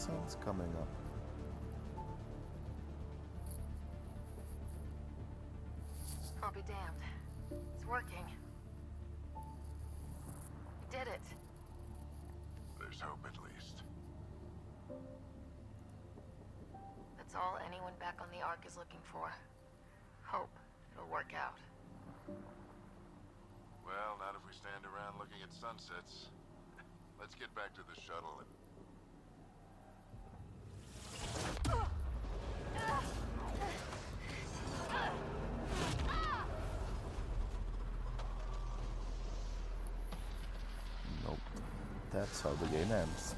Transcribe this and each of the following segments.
sun's coming up. I'll be damned. It's working. We did it. There's hope at least. That's all anyone back on the Ark is looking for. Hope it'll work out. Well, not if we stand around looking at sunsets. Let's get back to the shuttle and... Nope. That's how the game ends.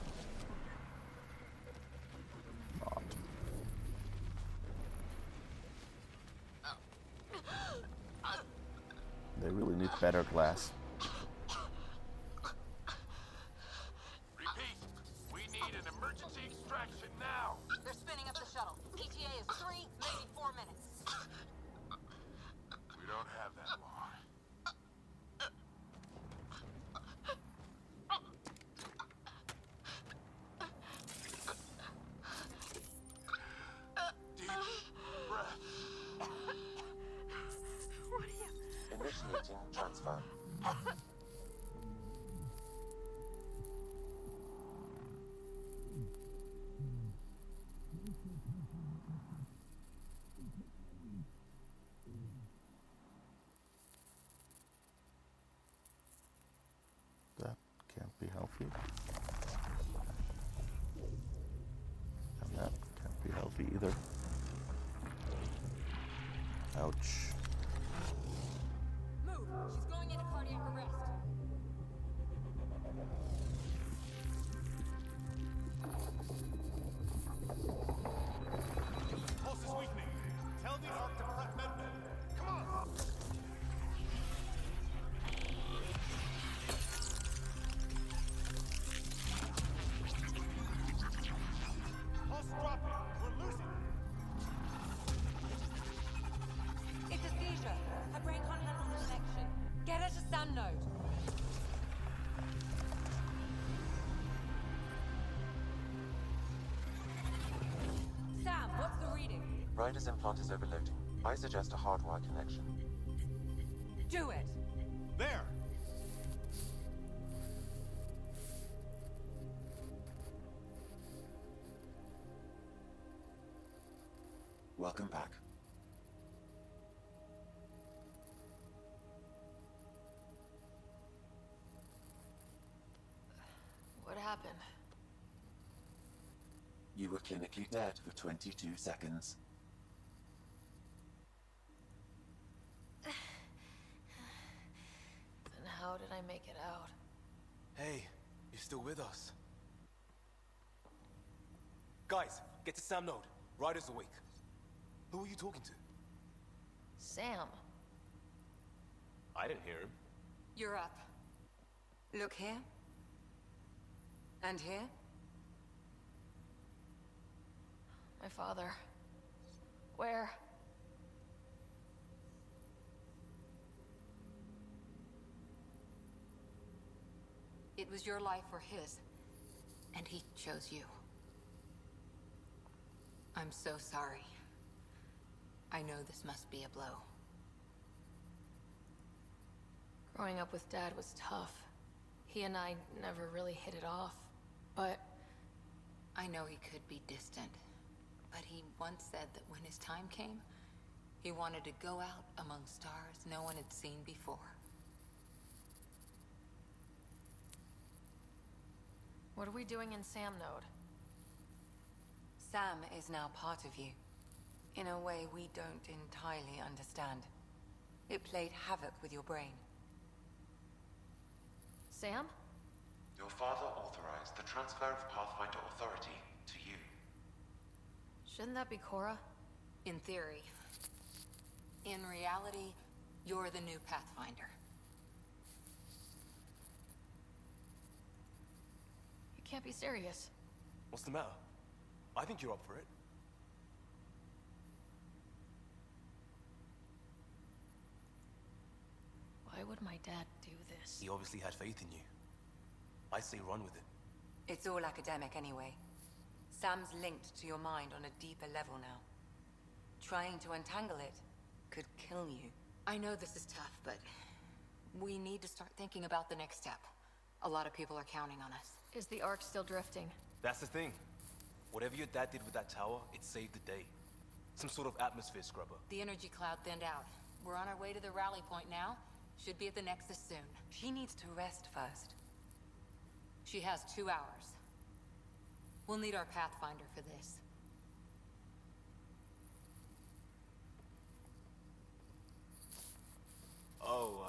Not. They really need better glass. Repeat! We need an emergency extraction now! They're spinning up the shuttle. ETA is 3, maybe 4 minutes. We don't have that long. Deep breath. What are you... Initiating transfer. That can't be healthy. And that can't be healthy either. Ouch. Move! She's going into cardiac arrest. Pulse is weakening. Tell the Ark to prep medbay. Come on! Pulse dropping. We're losing. It's a seizure. Her brain can't handle the connection. Get her to Sam node. Sam, what's the reading? Ryder's implant is overloading. I suggest a hardwire connection. Do it! There! Welcome back. What happened? You were clinically dead for 22 seconds. Then how did I make it out? Hey, you're still with us. Guys, get to Sam node. Ryder's awake. Who are you talking to? Sam. I didn't hear him. You're up. Look here. And here. My father. Where? It was your life or his. And he chose you. I'm so sorry. I know this must be a blow. Growing up with Dad was tough. He and I never really hit it off, but... I know he could be distant, but he once said that when his time came, he wanted to go out among stars no one had seen before. What are we doing in Sam node? Sam is now part of you, in a way we don't entirely understand. It played havoc with your brain. Sam? Your father authorized the transfer of Pathfinder authority to you. Shouldn't that be Cora? In theory. In reality, you're the new Pathfinder. You can't be serious. What's the matter? I think you're up for it. Why would my dad do this? He obviously had faith in you. I say run with it. It's all academic anyway. Sam's linked to your mind on a deeper level now. Trying to untangle it could kill you. I know this is tough, but we need to start thinking about the next step. A lot of people are counting on us. Is the Ark still drifting? That's the thing. Whatever your dad did with that tower, it saved the day. Some sort of atmosphere scrubber. The energy cloud thinned out. We're on our way to the rally point now. Should be at the Nexus soon. She needs to rest first. She has 2 hours. We'll need our Pathfinder for this. Oh,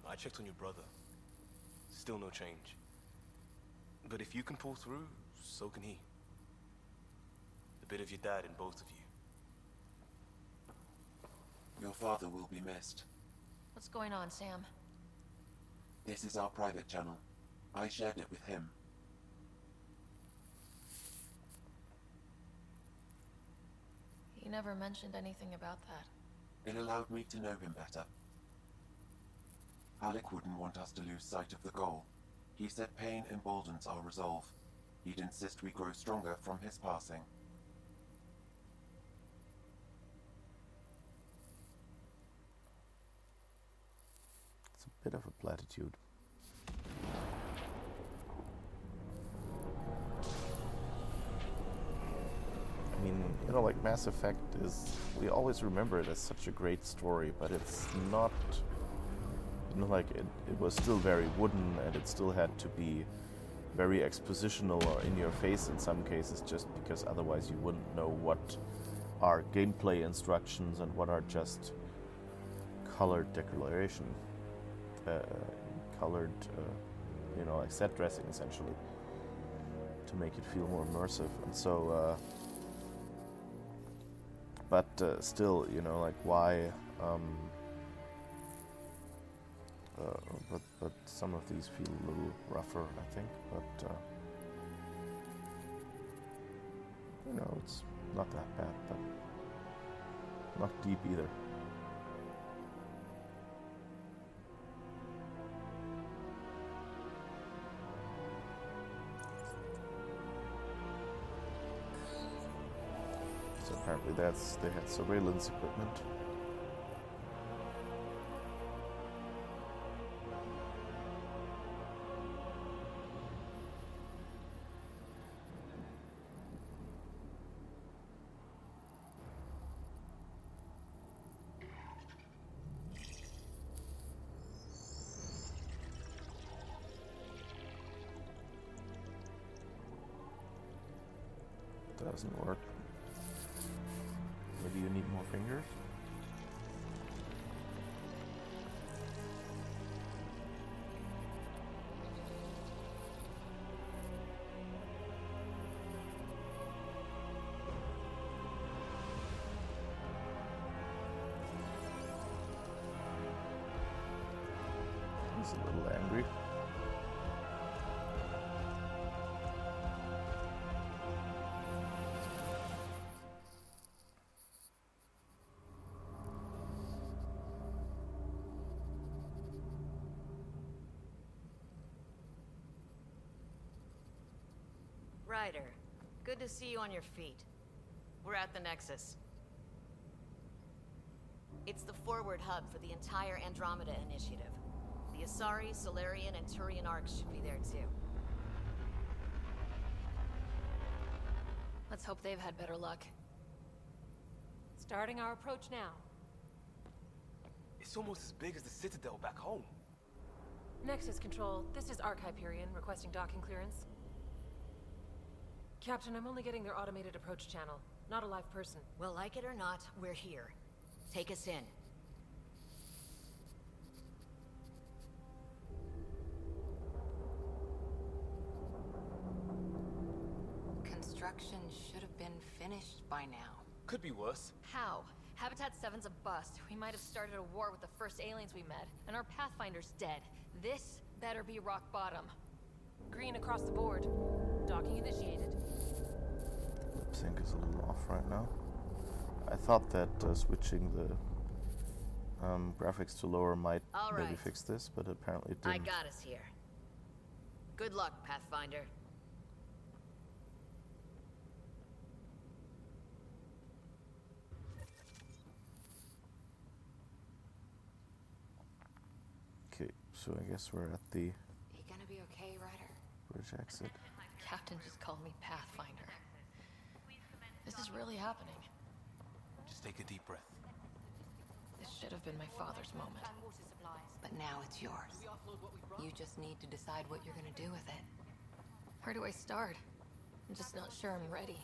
I checked on your brother. Still no change. But if you can pull through, so can he. A bit of your dad in both of you. Your father will be missed. What's going on, Sam? This is our private channel. I shared it with him. He never mentioned anything about that. It allowed me to know him better. Alec wouldn't want us to lose sight of the goal. He said pain emboldens our resolve. He'd insist we grow stronger from his passing. It's a bit of a platitude. I mean, you know, like Mass Effect is, we always remember it as such a great story, but it's not, you know, like it was still very wooden, and it still had to be very expositional or in your face in some cases, just because otherwise you wouldn't know what are gameplay instructions and what are just colored declaration, you know, like set dressing essentially, to make it feel more immersive. And so, but still, you know, like why? But some of these feel a little rougher, I think. But you know, it's not that bad, but not deep either. So apparently they had surveillance equipment. Doesn't work. Maybe you need more fingers? He's a little angry. Ryder, good to see you on your feet. We're at the Nexus. It's the forward hub for the entire Andromeda initiative. The Asari, Solarian, and Turian arcs should be there too. Let's hope they've had better luck. Starting our approach now. It's almost as big as the Citadel back home. Nexus Control, this is Arc Hyperion requesting docking clearance. Captain, I'm only getting their automated approach channel, not a live person. Well, like it or not, we're here. Take us in. Construction should have been finished by now. Could be worse. How? Habitat 7's a bust. We might have started a war with the first aliens we met, and our Pathfinder's dead. This better be rock bottom. Green across the board. Docking initiated. Lip sync is a little off right now. I thought that switching the graphics to lower might maybe fix this, but apparently it didn't. I got us here. Good luck, Pathfinder. So I guess we're at the You gonna be okay, Ryder? bridge exit. Captain just called me Pathfinder. This is really happening. Just take a deep breath. This should have been my father's moment. But now it's yours. You just need to decide what you're gonna do with it. Where do I start? I'm just not sure I'm ready.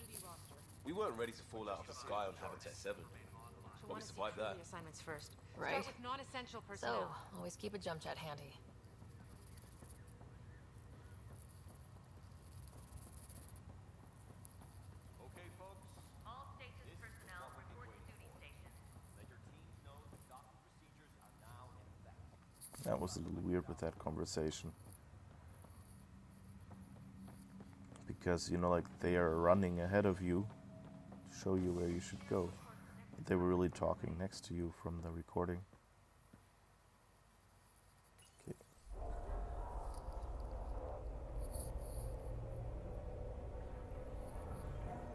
We weren't ready to fall out of the sky on Habitat 7. But we survived that. Assignments first. Right. Start with non-essential So, personnel. always keep a jump jet handy. Okay, folks. All station personnel report to duty station. Let your teams know that docking procedures are now in effect. That was a little weird with that conversation. Because, you know, like they are running ahead of you to show you where you should go. But they were really talking next to you from the recording. Okay.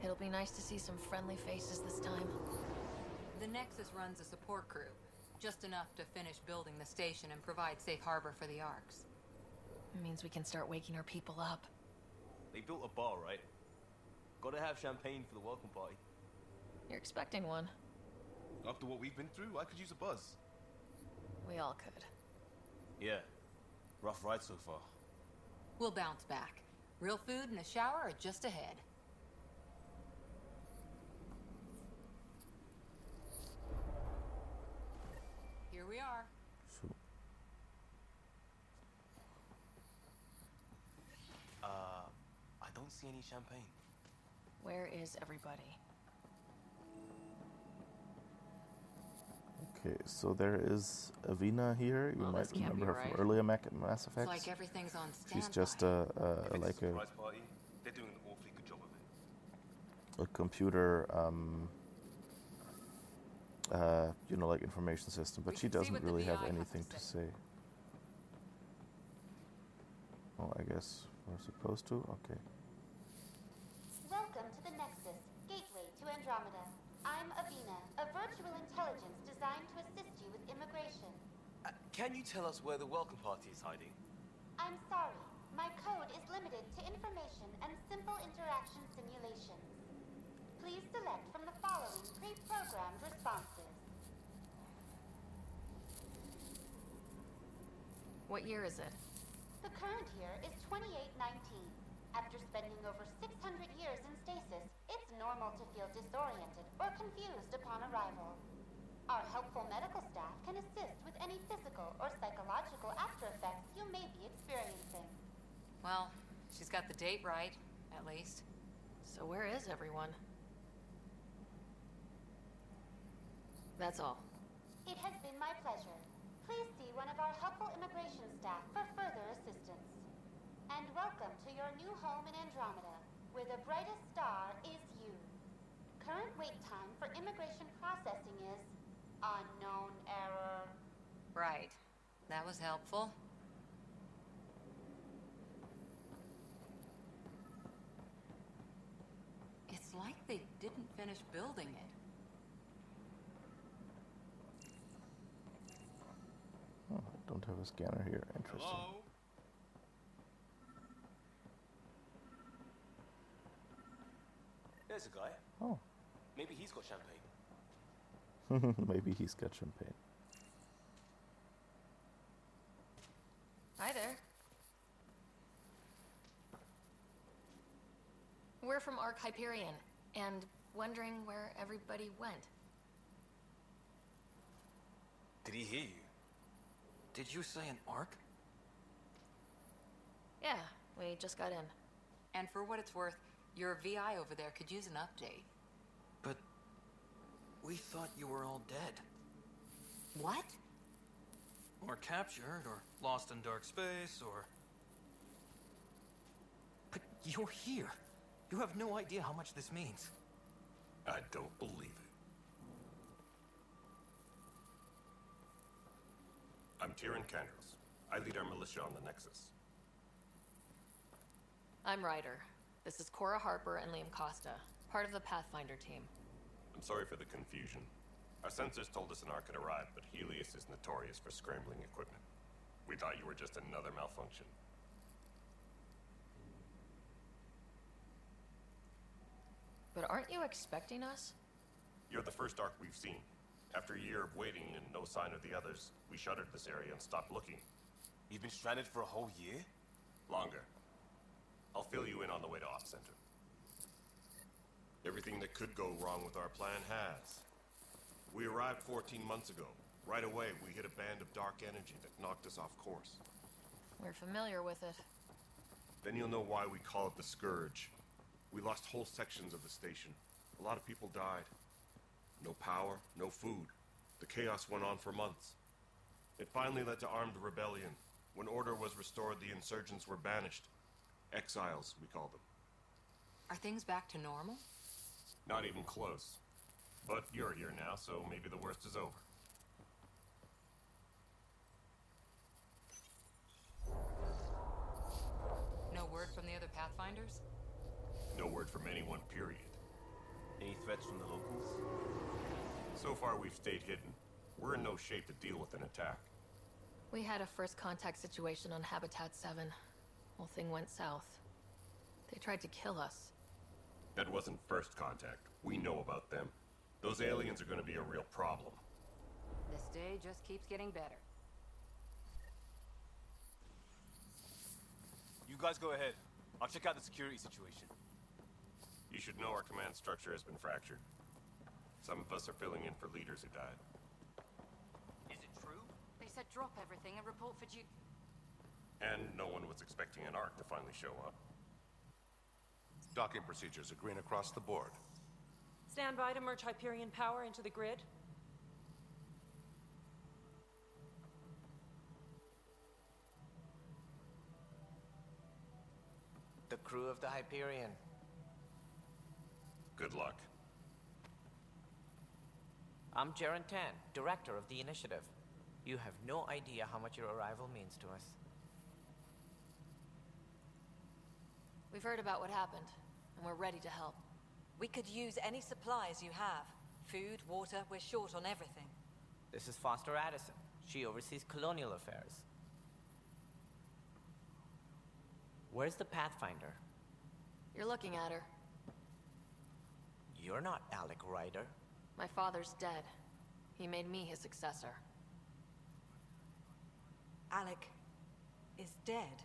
It'll be nice to see some friendly faces this time. The Nexus runs a support crew. Just enough to finish building the station and provide safe harbor for the Arks. It means we can start waking our people up. They built a bar, right? Gotta have champagne for the welcome party. You're expecting one. After what we've been through, I could use a buzz. We all could. Yeah. Rough ride so far. We'll bounce back. Real food and a shower are just ahead. Here we are. So, I don't see any champagne. Where is everybody? okay, so there is Avina here. You Well, might this can't remember be her right. from earlier Mass It's Effects. like everything's on standby. She's just If it's like a surprise party, they're doing an awfully good job of it. a computer, you know, like information system, but We she can see doesn't what the really have VI has to anything to say. Oh, I guess we're supposed to? Okay. Welcome to the Nexus, gateway to Andromeda. I'm Avina, a virtual intelligence designed to assist you with immigration. Can you tell us where the welcome party is hiding? I'm sorry, my code is limited to information and simple interaction simulations. Please select from the following pre-programmed responses. What year is it? The current year is 2819. After spending over 600 years in stasis, it's normal to feel disoriented or confused upon arrival. Our helpful medical staff can assist with any physical or psychological after effects you may be experiencing. Well, she's got the date right, at least. So where is everyone? That's all. It has been my pleasure. Please see one of our helpful immigration staff for further assistance. And welcome to your new home in Andromeda, where the brightest star is you. Current wait time for immigration processing is unknown error. Right. That was helpful. It's like they didn't finish building it. Oh, I don't have a scanner here. Interesting. Hello? There's a guy. Oh. Maybe he's got champagne. Maybe he's got champagne. Hi there. We're from Ark Hyperion, and wondering where everybody went. Did he hear you? Did you say an arc? Yeah, we just got in. And for what it's worth, your VI over there could use an update. But we thought you were all dead. What? Or captured, or lost in dark space, or... But you're here. You have no idea how much this means. I don't believe it. I'm Tyrion Kandros. I lead our militia on the Nexus. I'm Ryder. This is Cora Harper and Liam Costa, part of the Pathfinder team. I'm sorry for the confusion. Our sensors told us an Ark had arrived, but Helios is notorious for scrambling equipment. We thought you were just another malfunction. But aren't you expecting us? You're the first Ark we've seen. After a year of waiting and no sign of the others, we shuttered this area and stopped looking. You've been stranded for a whole year? Longer. I'll fill you in on the way to Op Center. Everything that could go wrong with our plan has. We arrived 14 months ago. Right away, we hit a band of dark energy that knocked us off course. We're familiar with it. Then you'll know why we call it the Scourge. We lost whole sections of the station. A lot of people died. No power, no food. The chaos went on for months. It finally led to armed rebellion. When order was restored, the insurgents were banished. Exiles, we call them. Are things back to normal? Not even close. But you're here now, so maybe the worst is over. No word from the other Pathfinders? No word from anyone, period. Any threats from the locals? So far, we've stayed hidden. We're in no shape to deal with an attack. We had a first contact situation on Habitat 7. Whole thing went south. They tried to kill us. That wasn't first contact. We know about them. Those aliens are gonna be a real problem. This day just keeps getting better. You guys go ahead. I'll check out the security situation. You should know our command structure has been fractured. Some of us are filling in for leaders who died. Is it true? They said drop everything and report for duty. And no one was expecting an Ark to finally show up. Docking procedures are green across the board. Stand by to merge Hyperion power into the grid. The crew of the Hyperion. Good luck. I'm Jaren Tan, director of the initiative. You have no idea how much your arrival means to us. We've heard about what happened, and we're ready to help. We could use any supplies you have. Food, water, we're short on everything. This is Foster Addison. She oversees colonial affairs. Where's the Pathfinder? You're looking at her. You're not Alec Ryder. My father's dead. He made me his successor. Alec is dead.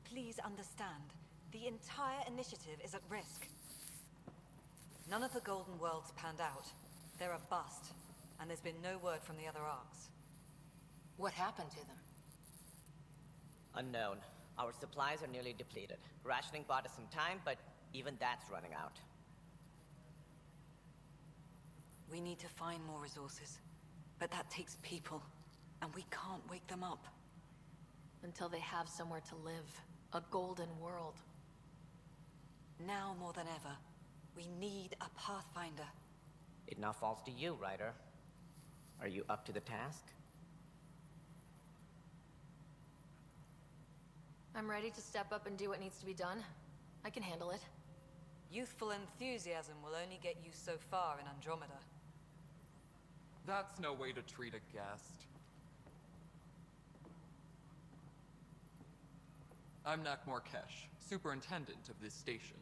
Please understand, the entire initiative is at risk. None of the Golden Worlds panned out. They're a bust, and there's been no word from the other Arks. What happened to them? Unknown. Our supplies are nearly depleted. Rationing bought us some time, but even that's running out. We need to find more resources, but that takes people, and we can't wake them up. Until they have somewhere to live. A golden world. Now more than ever, we need a Pathfinder. It now falls to you, Ryder. Are you up to the task? I'm ready to step up and do what needs to be done. I can handle it. Youthful enthusiasm will only get you so far in Andromeda. That's no way to treat a guest. I'm Nak Morkesh, superintendent of this station.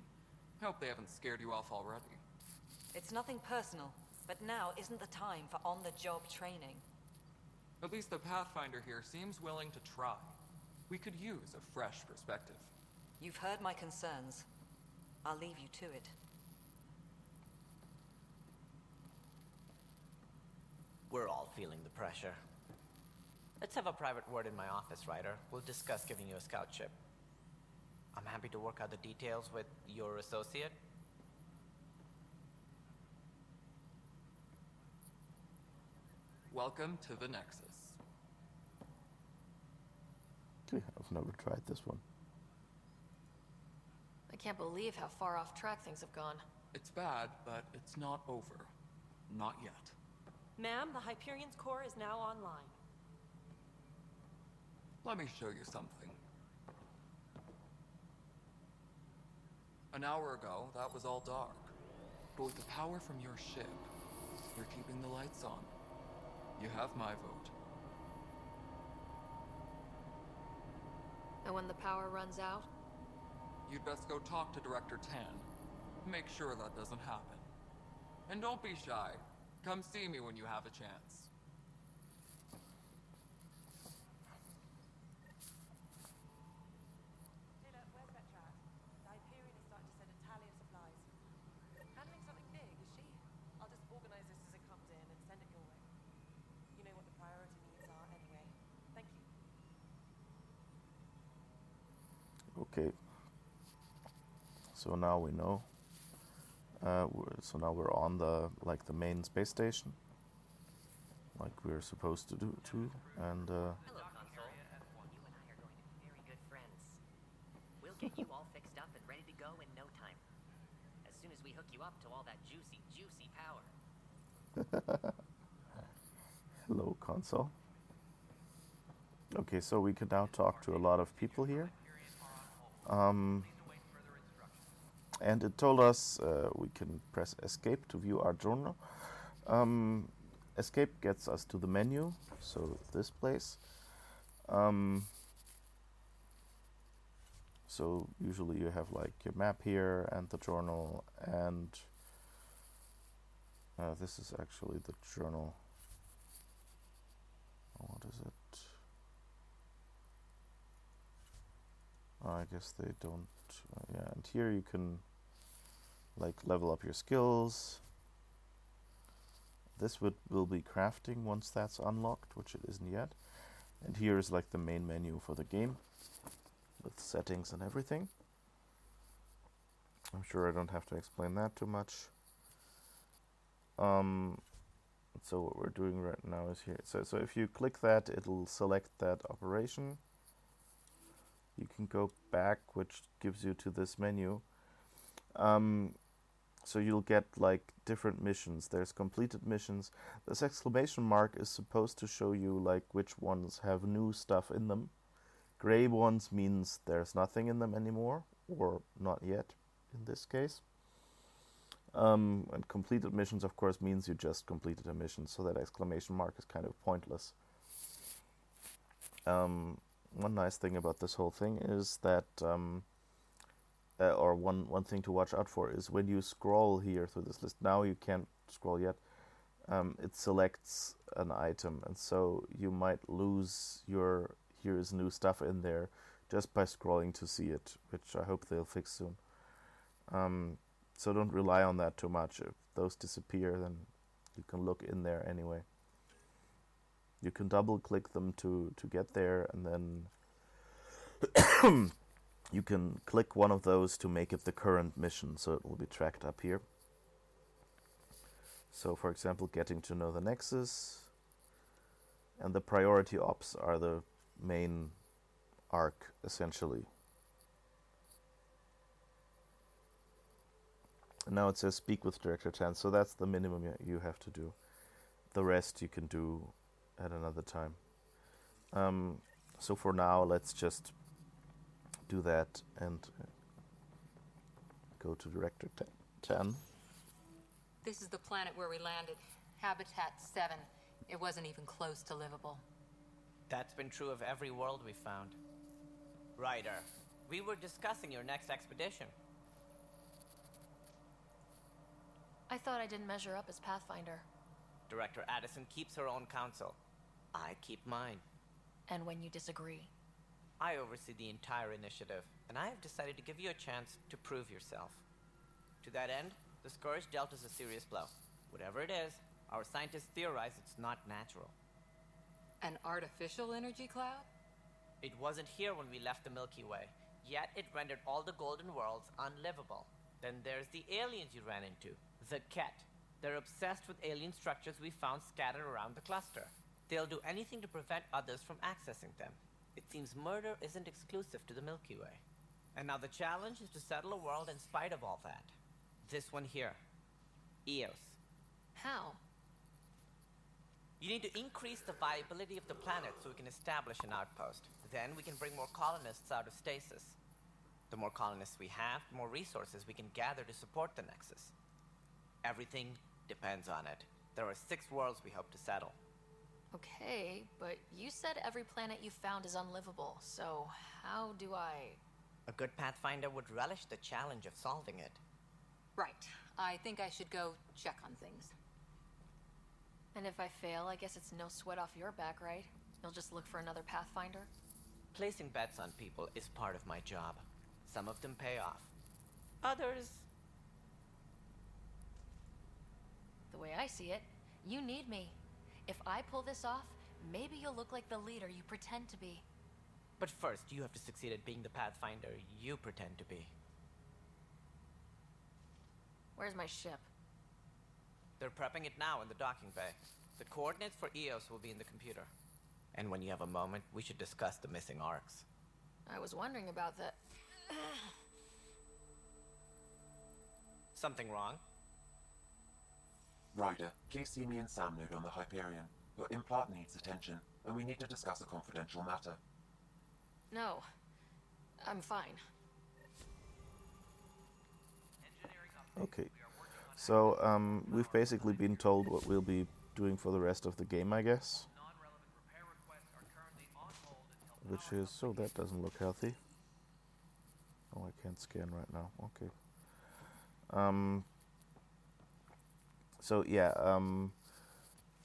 Hope they haven't scared you off already. It's nothing personal, but now isn't the time for on-the-job training. At least the Pathfinder here seems willing to try. We could use a fresh perspective. You've heard my concerns. I'll leave you to it. We're all feeling the pressure. Let's have a private word in my office, Ryder. We'll discuss giving you a scout ship. I'm happy to work out the details with your associate. Welcome to the Nexus. I've never tried this one. I can't believe how far off track things have gone. It's bad, but it's not over. Not yet. Ma'am, the Hyperion's core is now online. Let me show you something. An hour ago, that was all dark. But with the power from your ship, you're keeping the lights on. You have my vote. And when the power runs out? You'd best go talk to Director Tan. Make sure that doesn't happen. And don't be shy. Come see me when you have a chance. Taylor, where's Vetra at? The Hyperion is starting to send a tally of supplies. Handling something big, is she? I'll just organize this as it comes in and send it your way. You know what the priority needs are anyway. Thank you. Okay. So now we know. So now we're on the main space station, like we're supposed to do too. And Hello, Console. You and I are going to be very good friends. We'll get you all fixed up and ready to go in no time. As soon as we hook you up to all that juicy, juicy power. hello, console. Okay, so we can now talk to a lot of people here. And it told us we can press escape to view our journal. Escape gets us to the menu, so this place. So usually you have like your map here and the journal, and this is actually the journal. What is it? I guess they don't. Yeah, and here you can like level up your skills. This will be crafting once that's unlocked, which it isn't yet. And here is like the main menu for the game with settings and everything. I'm sure I don't have to explain that too much. So what we're doing right now is here. So if you click that, it'll select that operation. You can go back, which gives you to this menu. So you'll get like different missions. There's completed missions. This exclamation mark is supposed to show you like which ones have new stuff in them. Gray ones means there's nothing in them anymore, or not yet in this case. And completed missions, of course, means you just completed a mission, so that exclamation mark is kind of pointless. One nice thing about this whole thing is that or one thing to watch out for is when you scroll here through this list. Now you can't scroll yet. It selects an item, and so you might lose your here is new stuff in there just by scrolling to see it, which I hope they'll fix soon. So don't rely on that too much. If those disappear, then you can look in there anyway. You can double click them to get there, and then you can click one of those to make it the current mission, so it will be tracked up here. So for example, getting to know the Nexus, and the priority ops are the main arc, essentially. And now it says speak with Director Tan, so that's the minimum you have to do. The rest you can do at another time. So for now, let's just do that and go to Director Tan. This is the planet where we landed. Habitat 7. It wasn't even close to livable. That's been true of every world we found. Ryder, we were discussing your next expedition. I thought I didn't measure up as Pathfinder. Director Addison keeps her own counsel. I keep mine. And when you disagree? I oversee the entire initiative, and I have decided to give you a chance to prove yourself. To that end, the Scourge dealt us a serious blow. Whatever it is, our scientists theorize it's not natural. An artificial energy cloud? It wasn't here when we left the Milky Way, yet it rendered all the Golden Worlds unlivable. Then there's the aliens you ran into, the Ket. They're obsessed with alien structures we found scattered around the cluster. They'll do anything to prevent others from accessing them. It seems murder isn't exclusive to the Milky Way. And now the challenge is to settle a world in spite of all that. This one here. Eos. How? You need to increase the viability of the planet so we can establish an outpost. Then we can bring more colonists out of stasis. The more colonists we have, the more resources we can gather to support the Nexus. Everything depends on it. There are 6 worlds we hope to settle. Okay, but you said every planet you found is unlivable, so how do I... A good Pathfinder would relish the challenge of solving it. Right. I think I should go check on things. And if I fail, I guess it's no sweat off your back, right? You'll just look for another Pathfinder? Placing bets on people is part of my job. Some of them pay off. Others... The way I see it, you need me. If I pull this off, maybe you'll look like the leader you pretend to be. But first, you have to succeed at being the Pathfinder you pretend to be. Where's my ship? They're prepping it now in the docking bay. The coordinates for EOS will be in the computer. And when you have a moment, we should discuss the missing arcs. I was wondering about that. Something wrong? Ryder, please see me and Sam node on the Hyperion. Your implant needs attention, and we need to discuss a confidential matter. No. I'm fine. Okay. So, we've basically been told what we'll be doing for the rest of the game, I guess. Which is... so that doesn't look healthy. Oh, I can't scan right now. Okay. So, yeah,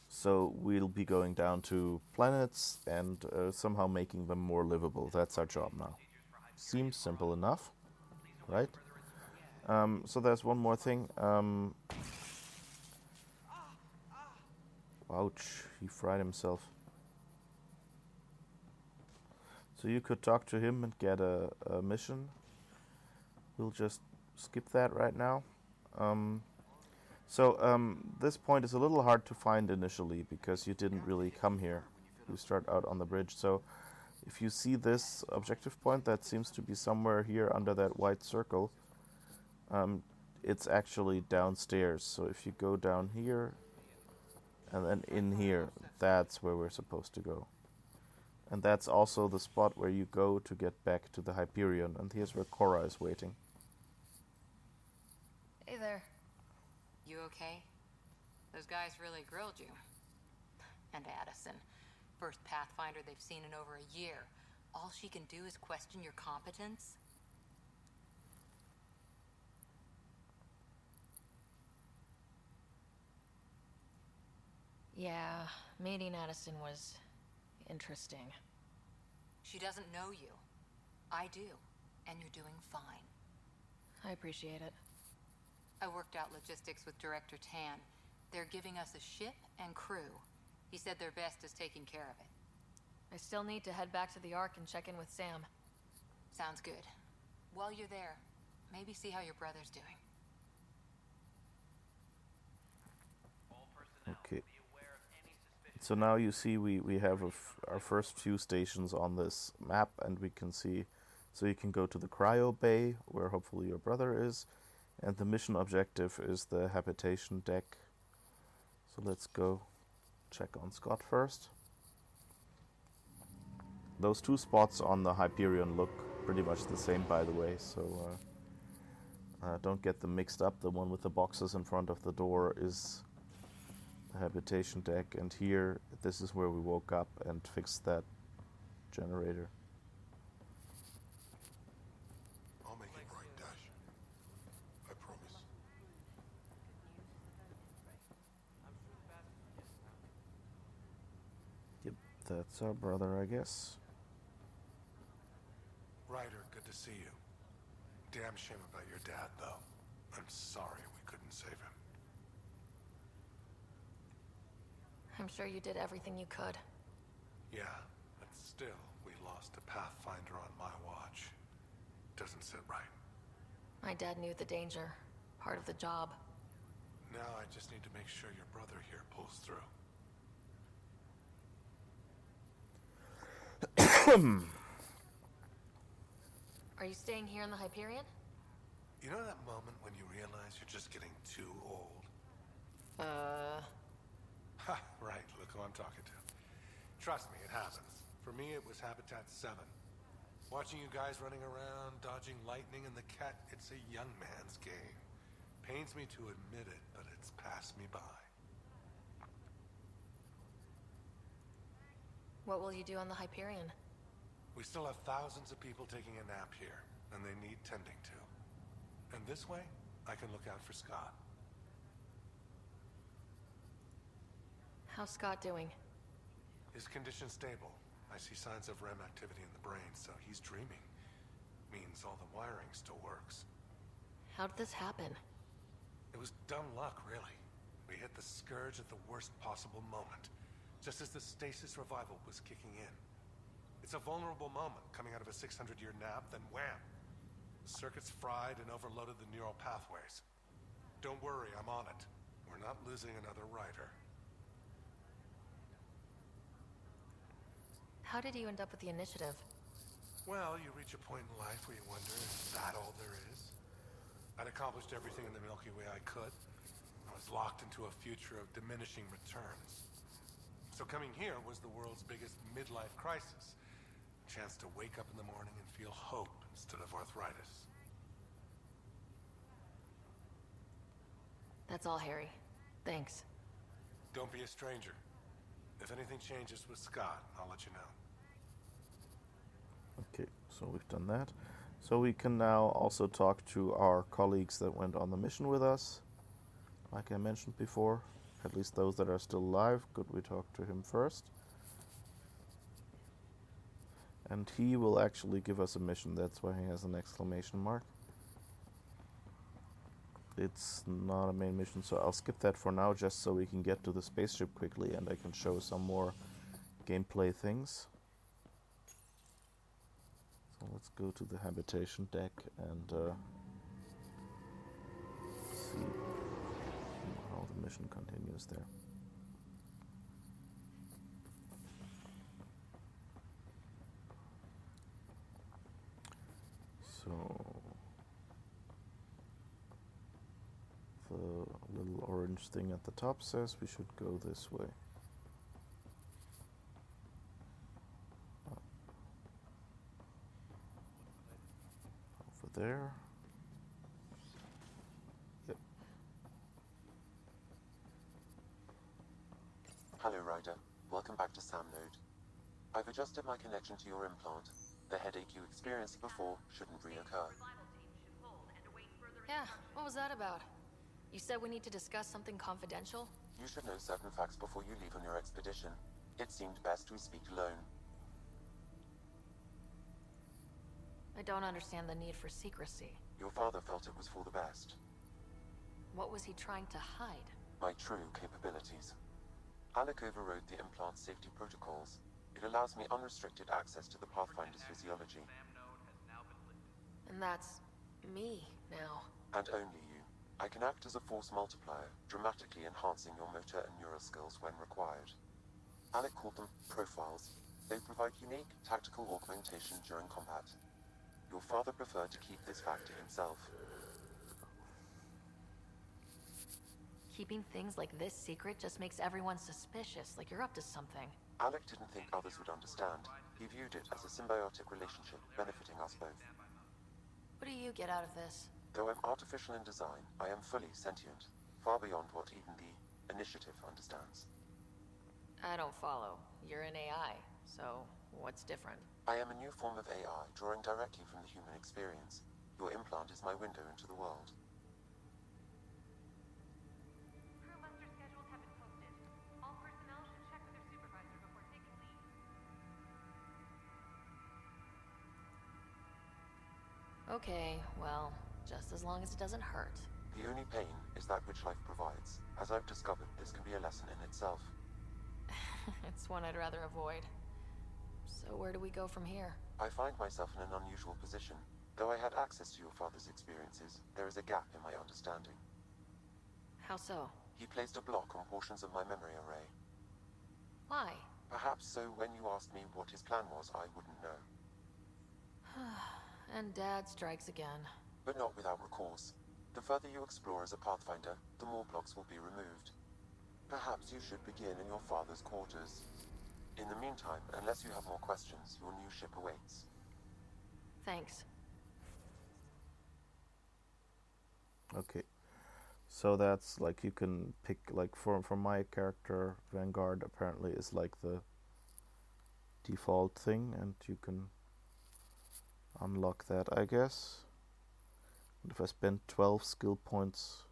so we'll be going down to planets and somehow making them more livable. That's our job now. Seems simple enough, right? So there's one more thing. Ouch, he fried himself. So you could talk to him and get a mission. We'll just skip that right now. This point is a little hard to find initially because you didn't really come here. You start out on the bridge. So if you see this objective point that seems to be somewhere here under that white circle, it's actually downstairs. So if you go down here and then in here, that's where we're supposed to go. And that's also the spot where you go to get back to the Hyperion. And here's where Cora is waiting. Hey there. You okay? Those guys really grilled you. And Addison. First Pathfinder they've seen in over a year. All she can do is question your competence? Yeah, meeting Addison was interesting. She doesn't know you. I do. And you're doing fine. I appreciate it. I worked out logistics with Director Tan. They're giving us a ship and crew. He said their best is taking care of it. I still need to head back to the Ark and check in with Sam. Sounds good. While you're there, maybe see how your brother's doing. Okay. So now you see we have our first few stations on this map, and we can see... So you can go to the cryo bay, where hopefully your brother is, and the mission objective is the habitation deck. So let's go check on Scott first. Those two spots on the Hyperion look pretty much the same, by the way, so don't get them mixed up. The one with the boxes in front of the door is the habitation deck, and here, this is where we woke up and fixed that generator. I'll make it right, Dash. I promise. Yep, that's our brother, I guess. Ryder, good to see you. Damn shame about your dad, though. I'm sorry we couldn't save him. I'm sure you did everything you could. Yeah, but still, we lost a Pathfinder on my watch. Doesn't sit right. My dad knew the danger. Part of the job. Now I just need to make sure your brother here pulls through. Are you staying here in the Hyperion? You know that moment when you realize you're just getting too old? Ha, right, look who I'm talking to. Trust me, it happens. For me, it was Habitat 7. Watching you guys running around, dodging lightning and the cat, it's a young man's game. Pains me to admit it, but it's passed me by. What will you do on the Hyperion? We still have thousands of people taking a nap here, and they need tending to. And this way, I can look out for Scott. How's Scott doing? His condition's stable. I see signs of REM activity in the brain, so he's dreaming. Means all the wiring still works. How'd this happen? It was dumb luck, really. We hit the Scourge at the worst possible moment, just as the stasis revival was kicking in. It's a vulnerable moment, coming out of a 600-year nap, then wham! The circuit's fried and overloaded the neural pathways. Don't worry, I'm on it. We're not losing another writer. How did you end up with the initiative? Well, you reach a point in life where you wonder, is that all there is? I'd accomplished everything in the Milky Way I could. I was locked into a future of diminishing returns. So coming here was the world's biggest midlife crisis. A chance to wake up in the morning and feel hope instead of arthritis. That's all, Harry. Thanks. Don't be a stranger. If anything changes with Scott, I'll let you know. Okay, so we've done that. So we can now also talk to our colleagues that went on the mission with us. Like I mentioned before, at least those that are still alive. Good, we talk to him first. And he will actually give us a mission. That's why he has an exclamation mark. It's not a main mission, so I'll skip that for now, just so we can get to the spaceship quickly and I can show some more gameplay things. So let's go to the habitation deck and see how the mission continues there. So the little orange thing at the top says we should go this way. Over there. Yep. Hello, Ryder. Welcome back to Sam Node. I've adjusted my connection to your implant. The headache you experienced before shouldn't reoccur. Yeah, what was that about? You said we need to discuss something confidential? You should know certain facts before you leave on your expedition. It seemed best we speak alone. I don't understand the need for secrecy. Your father felt it was for the best. What was he trying to hide? My true capabilities. Alec overrode the implant safety protocols. It allows me unrestricted access to the Pathfinder's physiology. And that's me now. And only you. I can act as a force multiplier, dramatically enhancing your motor and neural skills when required. Alec called them profiles. They provide unique tactical augmentation during combat. Your father preferred to keep this fact to himself. Keeping things like this secret just makes everyone suspicious, like you're up to something. Alec didn't think others would understand. He viewed it as a symbiotic relationship, benefiting us both. What do you get out of this? Though I'm artificial in design, I am fully sentient, far beyond what even the Initiative understands. I don't follow. You're an AI, so what's different? I am a new form of AI, drawing directly from the human experience. Your implant is my window into the world. Crew muster schedules have been posted. All personnel should check with their supervisor before taking leave. Okay, well, just as long as it doesn't hurt. The only pain is that which life provides. As I've discovered, this can be a lesson in itself. It's one I'd rather avoid. So where do we go from here? I find myself in an unusual position. Though I had access to your father's experiences, there is a gap in my understanding. How so? He placed a block on portions of my memory array. Why? Perhaps so when you asked me what his plan was, I wouldn't know. And Dad strikes again. But not without recourse. The further you explore as a Pathfinder, the more blocks will be removed. Perhaps you should begin in your father's quarters. In the meantime, unless you have more questions, your new ship awaits. Thanks. Okay. So that's like you can pick, like for my character, Vanguard apparently is like the default thing, and you can unlock that, I guess. And if I spend 12 skill points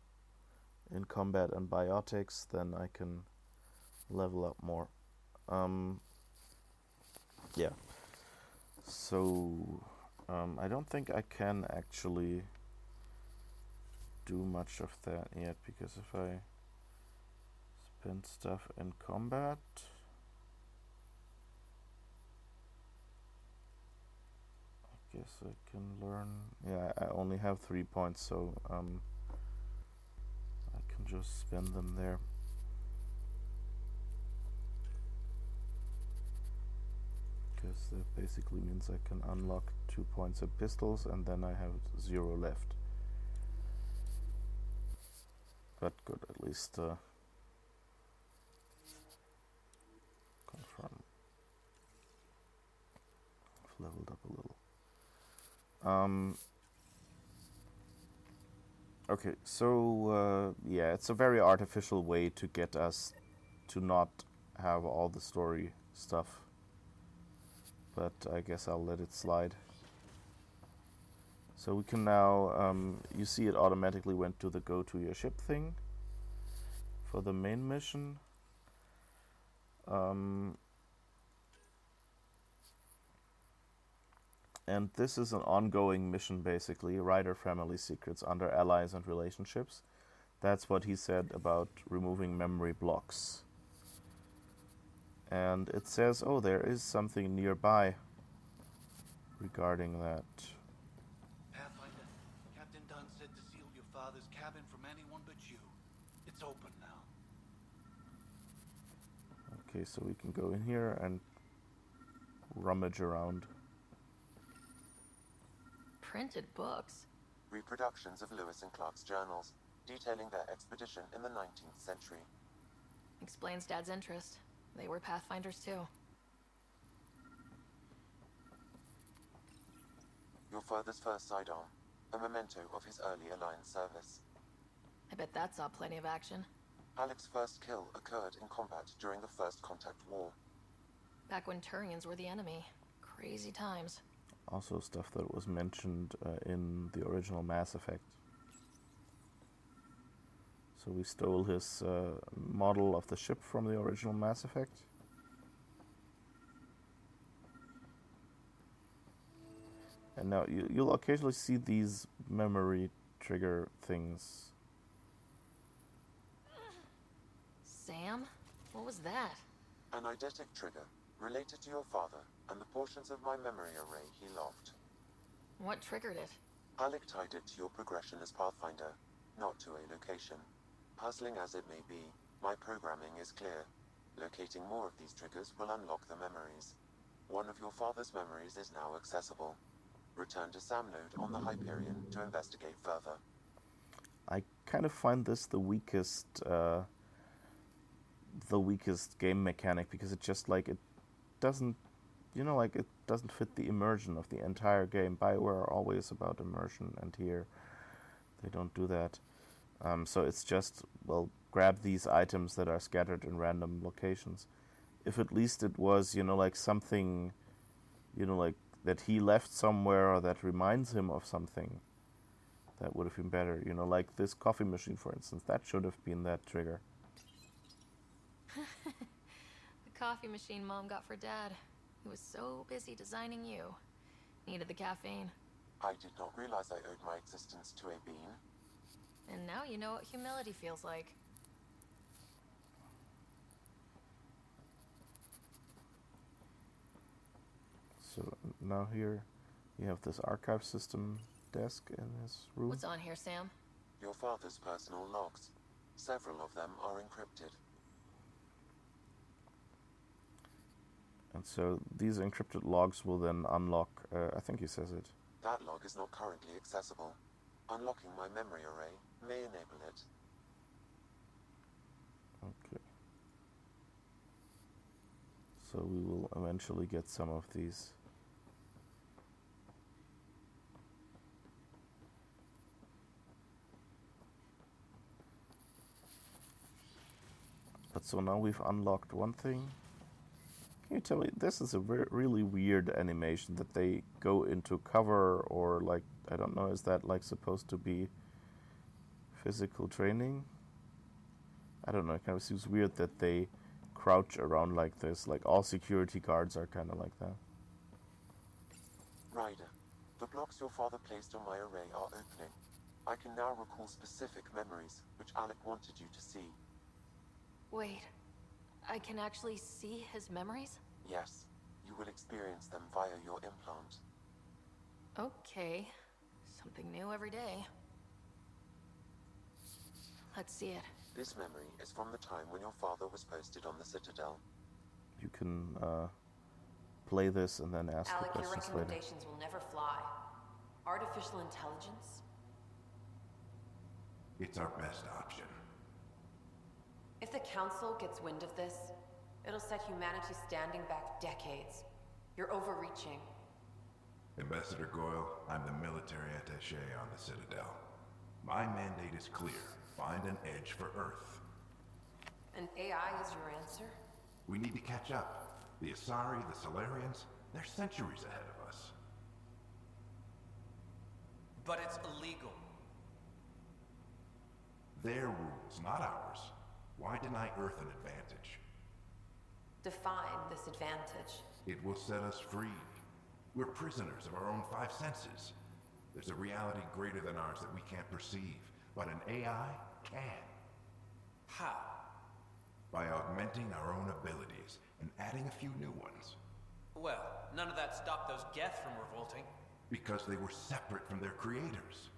in combat and biotics, then I can level up more. Yeah. So I don't think I can actually do much of that yet, because if I spend stuff in combat, I guess I can learn. Yeah, I only have 3 points, so I can just spend them there. Because that basically means I can unlock 2 points of pistols, and then I have 0 left. But good, at least confirm. I've leveled up a little. Okay, so yeah, it's a very artificial way to get us to not have all the story stuff. But I guess I'll let it slide. So we can now, you see it automatically went to the go to your ship thing for the main mission. And this is an ongoing mission, basically, Ryder Family Secrets under Allies and Relationships. That's what he said about removing memory blocks. And it says, oh, there is something nearby regarding that. Pathfinder, Captain Dunn said to seal your father's cabin from anyone but you. It's open now. Okay, so we can go in here and rummage around. Printed books? Reproductions of Lewis and Clark's journals, detailing their expedition in the 19th century. Explains Dad's interest. They were Pathfinders too. Your father's first sidearm, a memento of his early Alliance service. I bet that saw plenty of action. Alec's first kill occurred in combat during the First Contact War. Back when Turians were the enemy. Crazy times. Also stuff that was mentioned in the original Mass Effect. So we stole his model of the ship from the original Mass Effect. And now you'll occasionally see these memory trigger things. Sam? What was that? An eidetic trigger, related to your father and the portions of my memory array he locked. What triggered it? Alec tied it to your progression as Pathfinder, not to a location. Puzzling as it may be, my programming is clear. Locating more of these triggers will unlock the memories. One of your father's memories is now accessible. Return to Sam node on the Hyperion to investigate further. I kind of find this the weakest game mechanic, because it just like it doesn't, you know, like it doesn't fit the immersion of the entire game. BioWare are always about immersion, and here they don't do that. So it's just, well, grab these items that are scattered in random locations. If at least it was, you know, like something, you know, like that he left somewhere or that reminds him of something, that would have been better. You know, like this coffee machine, for instance, that should have been that trigger. The coffee machine Mom got for Dad. He was so busy designing you. Needed the caffeine. I did not realize I owed my existence to a bean. And now you know what humility feels like. So now here you have this archive system desk in his room. What's on here, Sam? Your father's personal logs. Several of them are encrypted. And so these encrypted logs will then unlock, I think he says it. That log is not currently accessible. Unlocking my memory array may enable it. Okay. So we will eventually get some of these. But so now we've unlocked one thing. Can you tell me, this is a really weird animation that they go into cover, or like, I don't know, is that like supposed to be physical training? I don't know, it kind of seems weird that they crouch around like this, like all security guards are kind of like that. Ryder, the blocks your father placed on my array are opening. I can now recall specific memories, which Alec wanted you to see. Wait, I can actually see his memories? Yes, you will experience them via your implant. Okay, something new every day. Let's see it. This memory is from the time when your father was posted on the Citadel. You can play this and then ask Alec, the your questions later. recommendations will never fly. Artificial intelligence? It's our best option. If the Council gets wind of this, it'll set humanity standing back decades. You're overreaching. Ambassador Goyle, I'm the military attaché on the Citadel. My mandate is clear. Find an edge for Earth. And AI is your answer? We need to catch up. The Asari, the Solarians, they're centuries ahead of us. But it's illegal. Their rules, not ours. Why deny Earth an advantage? Define this advantage. It will set us free. We're prisoners of our own five senses. There's a reality greater than ours that we can't perceive, but an AI can. How? By augmenting our own abilities and adding a few new ones. Well, none of that stopped those Geth from revolting. Because they were separate from their creators.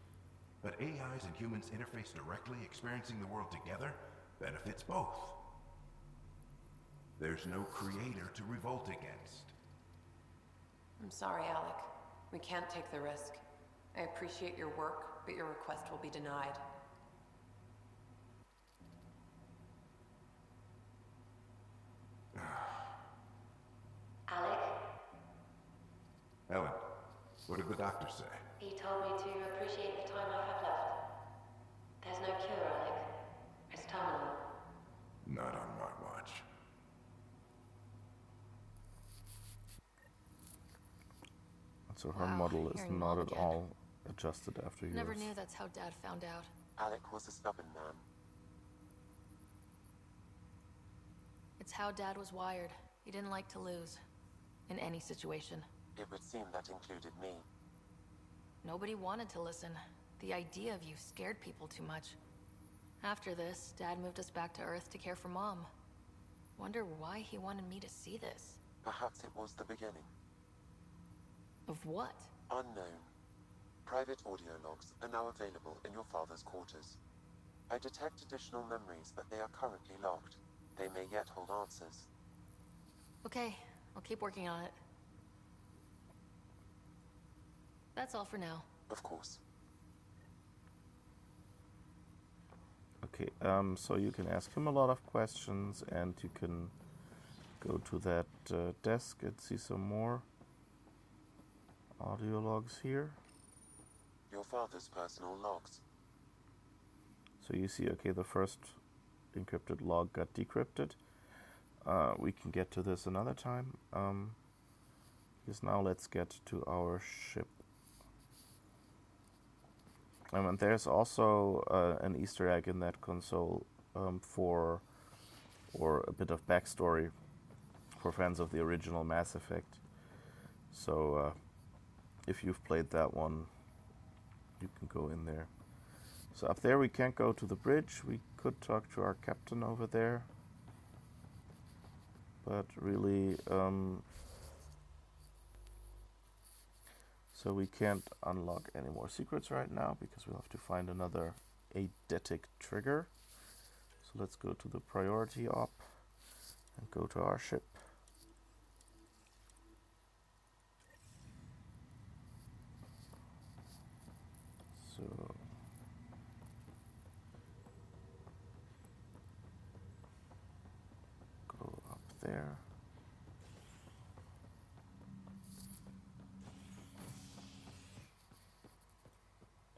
But AIs and humans interface directly, experiencing the world together, benefits both. There's no creator to revolt against. I'm sorry, Alec. We can't take the risk. I appreciate your work, but your request will be denied. Alec, Ellen, what did the doctor say? he told me to appreciate the time I have left. There's no cure, Alec. It's terminal. Not on my watch. So her Wow, model is hearing not Mom at again. all adjusted after yours. Never knew that's how Dad found out. Alec was a stubborn man. It's how Dad was wired. He didn't like to lose. In any situation. It would seem that included me. Nobody wanted to listen. The idea of you scared people too much. After this, Dad moved us back to Earth to care for Mom. Wonder why he wanted me to see this. Perhaps it was the beginning. Of what? Unknown. Private audio logs are now available in your father's quarters. I detect additional memories, but they are currently locked. They may yet hold answers. Okay, I'll keep working on it. That's all for now. Of course. Okay, so you can ask him a lot of questions, and you can go to that desk and see some more audio logs here. Your father's personal logs. So you see, okay, the first encrypted log got decrypted. We can get to this another time. Because now let's get to our ship. And there's also an Easter egg in that console for a bit of backstory for fans of the original Mass Effect. So if you've played that one, you can go in there. So up there we can't go to the bridge. We could talk to our captain over there. But really, so we can't unlock any more secrets right now because we'll have to find another eidetic trigger. So let's go to the priority op and go to our ship. So go up there.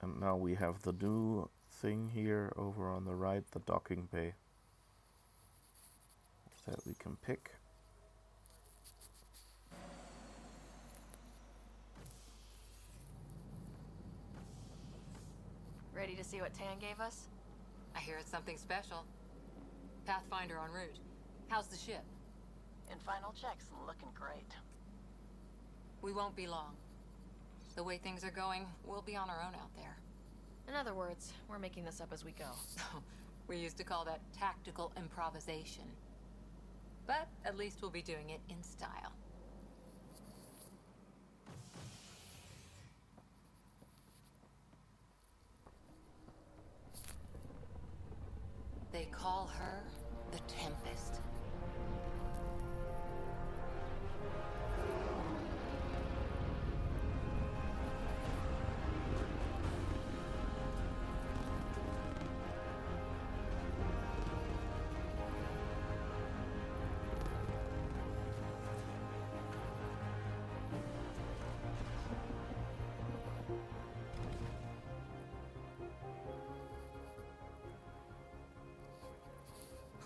And now we have the new thing here over on the right, the docking bay, that we can pick. to see what Tan gave us? I hear it's something special. Pathfinder en route. How's the ship? In final checks, looking great. We won't be long. The way things are going, we'll be on our own out there. In other words, we're making this up as we go. We used to call that tactical improvisation. But at least we'll be doing it in style. They call her the Tempest.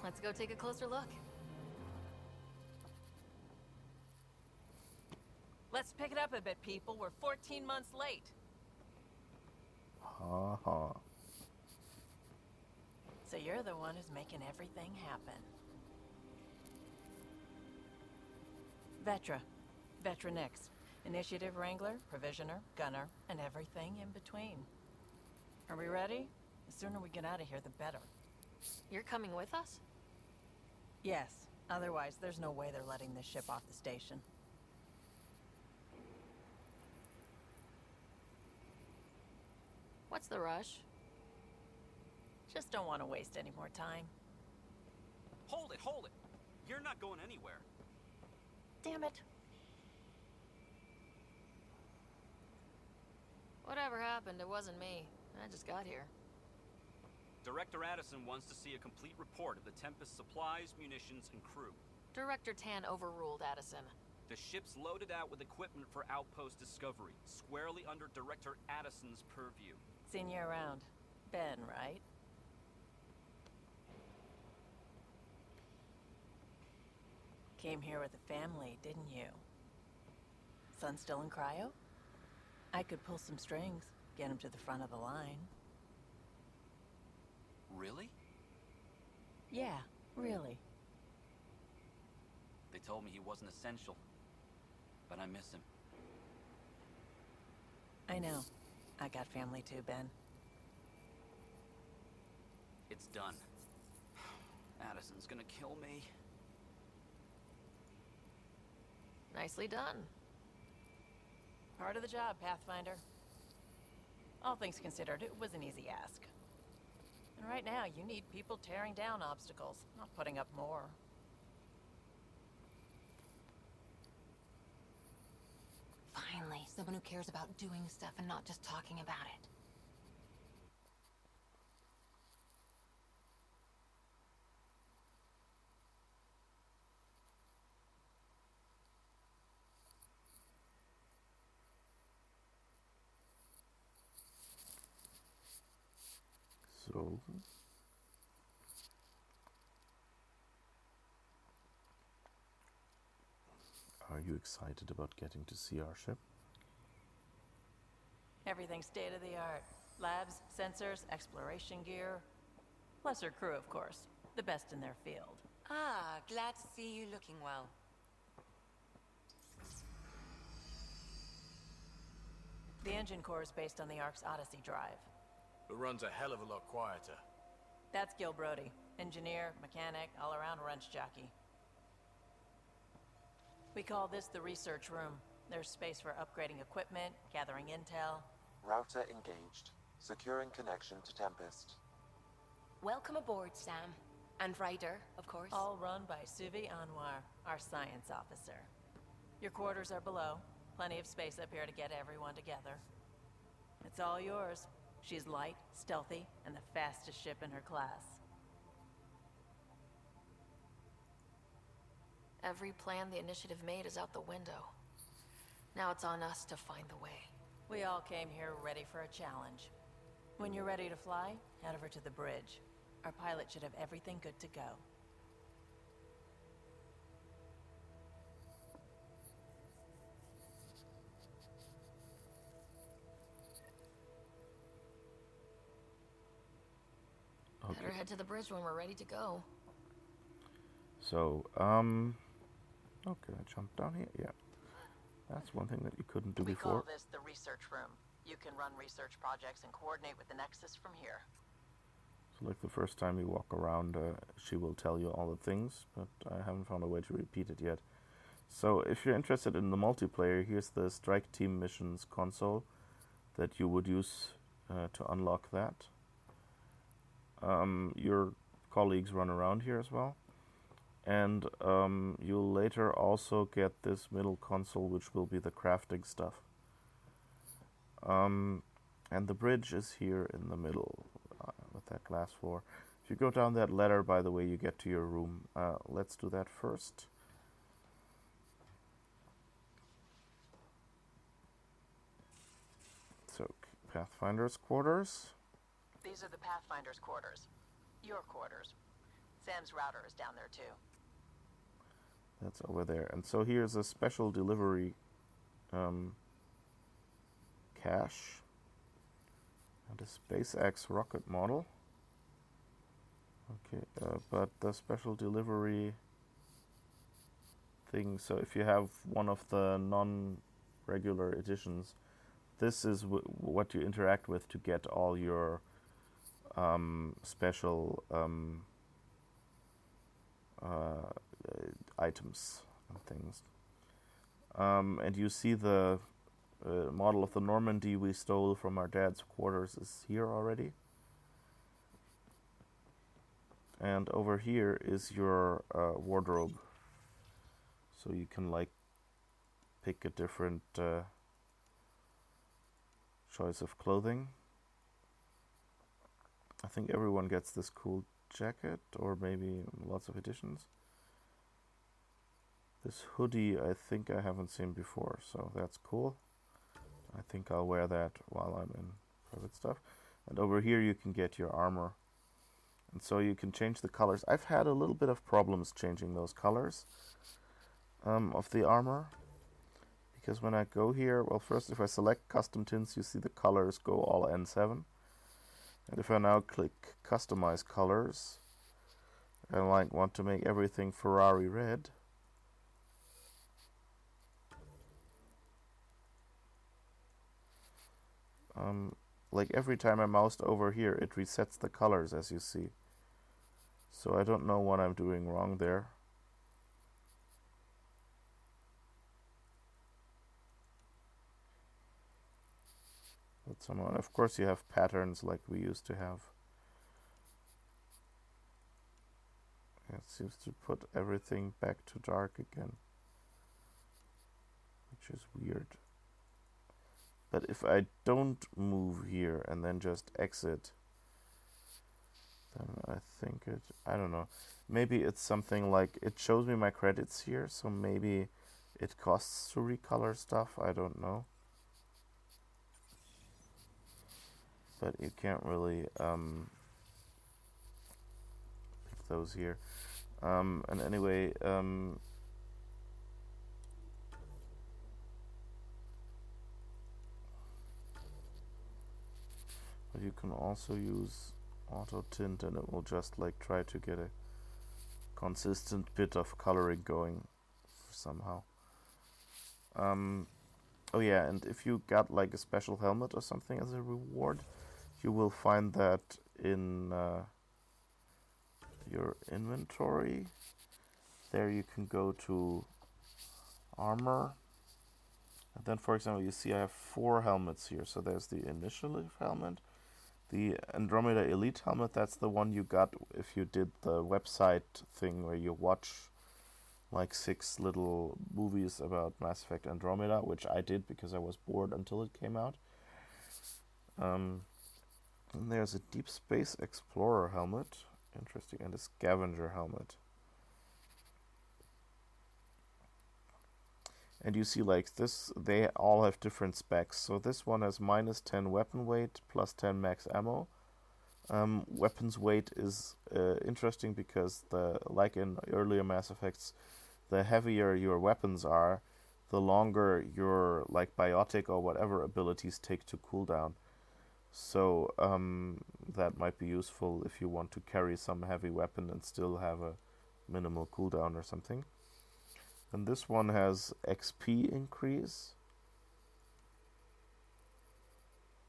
Let's go take a closer look. Let's pick it up a bit, people. We're 14 months late. Ha ha. So you're the one who's making everything happen. Vetra. Vetra Nix. Initiative Wrangler, Provisioner, Gunner, and everything in between. Are we ready? The sooner we get out of here, the better. You're coming with us? Yes. Otherwise, there's no way they're letting this ship off the station. What's the rush? Just don't want to waste any more time. Hold it, hold it! You're not going anywhere. Damn it. Whatever happened, it wasn't me. I just got here. Director Addison wants to see a complete report of the Tempest's supplies, munitions, and crew. Director Tan overruled Addison. The ship's loaded out with equipment for Outpost Discovery, squarely under Director Addison's purview. Seen you around. Ben, right? Came here with a family, didn't you? Son still in cryo? I could pull some strings, get him to the front of the line. Really? Yeah, really. They told me he wasn't essential, but I miss him. I know. I got family too, Ben. It's done. Addison's gonna kill me. Nicely done. Part of the job, Pathfinder. All things considered, it was an easy ask. And right now, you need people tearing down obstacles, not putting up more. Finally, someone who cares about doing stuff and not just talking about it. So... Are you excited about getting to see our ship? Everything's state-of-the-art. Labs, sensors, exploration gear. Plus her crew, of course. The best in their field. Ah, glad to see you looking well. The engine core is based on the Ark's Odyssey drive. It runs a hell of a lot quieter. That's Gil Brody. Engineer, mechanic, all-around wrench jockey. We call this the research room. There's space for upgrading equipment, gathering intel. Router engaged. Securing connection to Tempest. Welcome aboard, Sam. And Ryder, of course. All run by Suvi Anwar, our science officer. Your quarters are below. Plenty of space up here to get everyone together. It's all yours. She's light, stealthy, and the fastest ship in her class. Every plan the Initiative made is out the window. Now it's on us to find the way. We all came here ready for a challenge. When you're ready to fly, head over to the bridge. Our pilot should have everything good to go. head to the bridge when we're ready to go. So, oh, can I jump down here? Yeah. That's one thing that you couldn't do We before. call this the research room. You can run research projects and coordinate with the Nexus from here. So like the first time you walk around, she will tell you all the things, but I haven't found a way to repeat it yet. So if you're interested in the multiplayer, here's the Strike Team Missions console that you would use to unlock that. Your colleagues run around here as well. And you'll later also get this middle console, which will be the crafting stuff. And the bridge is here in the middle with that glass floor. If you go down that ladder, by the way, you get to your room. Let's do that first. So, Pathfinder's quarters. These are the Pathfinder's quarters. Your quarters. Sam's router is down there too. That's over there. And so here's a special delivery cache and a SpaceX rocket model. Okay, but the special delivery thing, so if you have one of the non-regular editions, this is what you interact with to get all your special items and things. And you see the model of the Normandy we stole from our dad's quarters is here already. And over here is your wardrobe. So you can like pick a different choice of clothing. I think everyone gets this cool jacket, or maybe lots of editions. This hoodie I think I haven't seen before, so that's cool. I think I'll wear that while I'm in private stuff. And over here you can get your armor. And so you can change the colors. I've had a little bit of problems changing those colors of the armor. Because when I go here, well, first if I select custom tints, you see the colors go all N7. And if I now click customize colors, I want to make everything Ferrari red. Like every time I moused over here, it resets the colors, as you see. So I don't know what I'm doing wrong there. But somehow, and of course you have patterns like we used to have. It seems to put everything back to dark again, which is weird. But if I don't move here and then just exit, then I think I don't know. Maybe it's something like, it shows me my credits here, so maybe it costs to recolor stuff, I don't know. But you can't really pick those here. And anyway, but you can also use auto tint, and it will just like try to get a consistent bit of coloring going somehow. Oh yeah, and if you got like a special helmet or something as a reward, you will find that in your inventory. There you can go to armor, and then for example you see I have 4 helmets here. So there's the initiative helmet, the Andromeda Elite helmet, that's the one you got if you did the website thing where you watch like 6 little movies about Mass Effect Andromeda, which I did because I was bored until it came out. And there's a Deep Space Explorer helmet, interesting, and a Scavenger helmet. And you see like this, they all have different specs. So this one has -10 weapon weight, +10 max ammo. Weapons weight is interesting because like in earlier Mass Effects, the heavier your weapons are, the longer your like biotic or whatever abilities take to cooldown. So that might be useful if you want to carry some heavy weapon and still have a minimal cooldown or something. And this one has XP increase.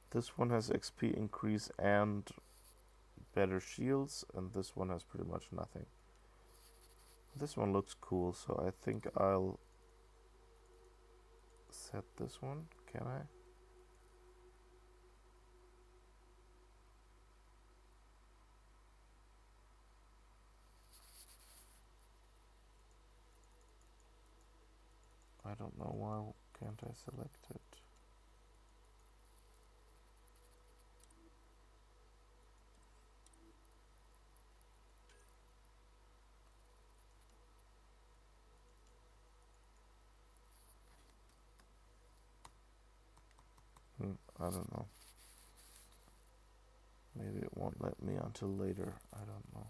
This one has XP increase and better shields, and this one has pretty much nothing. This one looks cool, so I think I'll set this one. Can I? I don't know why can't I select it. I don't know. Maybe it won't let me until later. I don't know.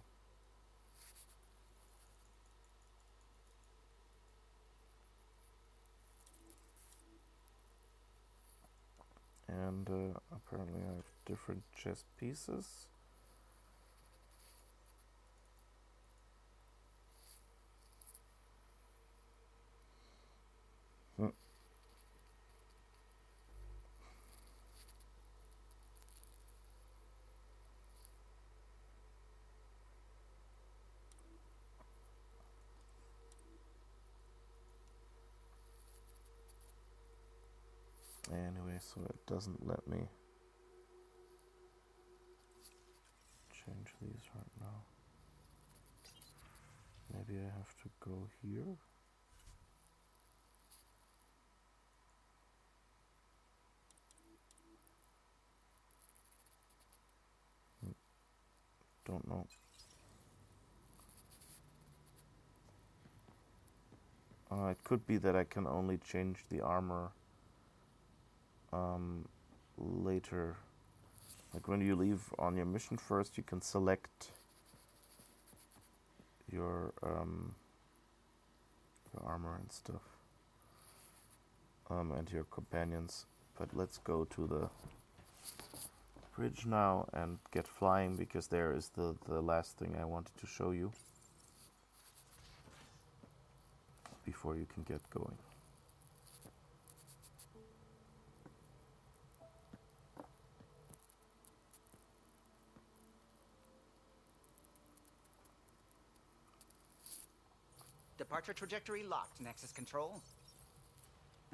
And apparently I have different chest pieces. Anyway, so it doesn't let me change these right now. Maybe I have to go here. Don't know. It could be that I can only change the armor later. Like when you leave on your mission first, you can select your armor and stuff, and your companions. But let's go to the bridge now and get flying, because there is the last thing I wanted to show you before you can get going. Departure trajectory locked, Nexus Control.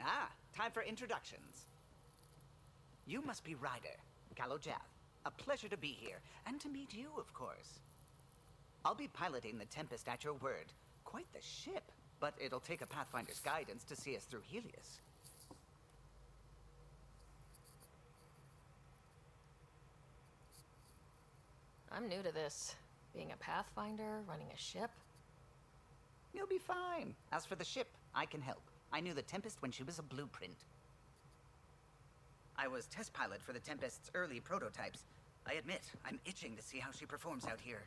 Ah, time for introductions. You must be Ryder, Galojath. A pleasure to be here, and to meet you, of course. I'll be piloting the Tempest at your word. Quite the ship, but it'll take a Pathfinder's guidance to see us through Helios. I'm new to this. Being a Pathfinder, running a ship. You'll be fine. As for the ship, I can help. I knew the Tempest when she was a blueprint. I was test pilot for the Tempest's early prototypes. I admit, I'm itching to see how she performs out here.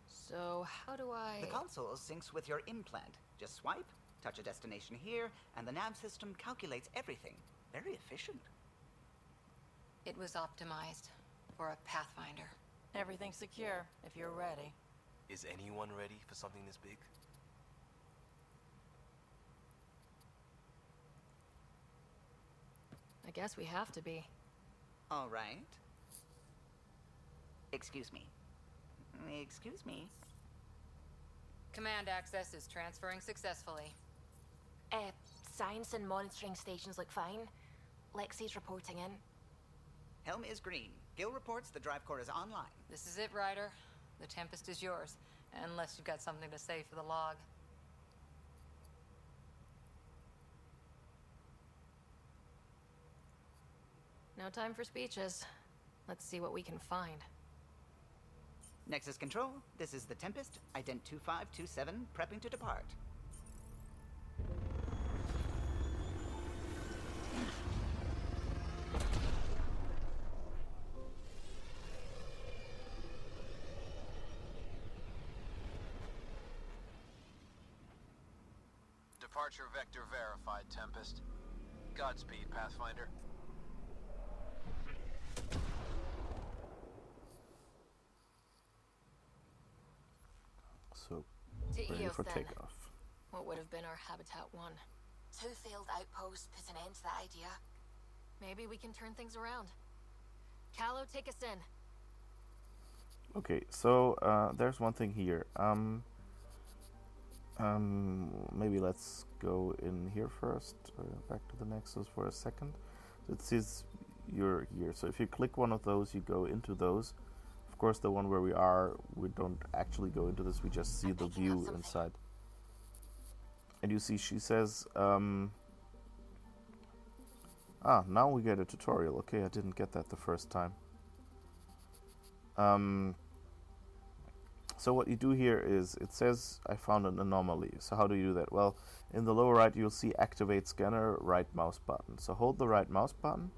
So, how do I... The console syncs with your implant. Just swipe, touch a destination here, and the nav system calculates everything. Very efficient. It was optimized for a Pathfinder. Everything's secure, if you're ready. Is anyone ready for something this big? I guess we have to be. All right. Excuse me. Excuse me. Command access is transferring successfully. Science and monitoring stations look fine. Lexi's reporting in. Helm is green. Gil reports the drive core is online. This is it, Ryder. The Tempest is yours, unless you've got something to say for the log. No time for speeches. Let's see what we can find. Nexus Control, this is the Tempest, ident 2527, prepping to depart. Departure vector verified, Tempest. Godspeed, Pathfinder. So, To ready Eos, for then. takeoff. What would have been our Habitat 1? 2 failed outposts put an end to that idea. Maybe we can turn things around. Callow, take us in. Okay, so there's one thing here. Maybe let's go in here first. Back to the Nexus for a second. So it says you're here. So if you click one of those, you go into those. Of course, the one where we are, we don't actually go into this. We just see the view inside. And you see, she says, now we get a tutorial. Okay, I didn't get that the first time. So what you do here is, it says, I found an anomaly. So how do you do that? Well, in the lower right, you'll see activate scanner, right mouse button. So hold the right mouse button,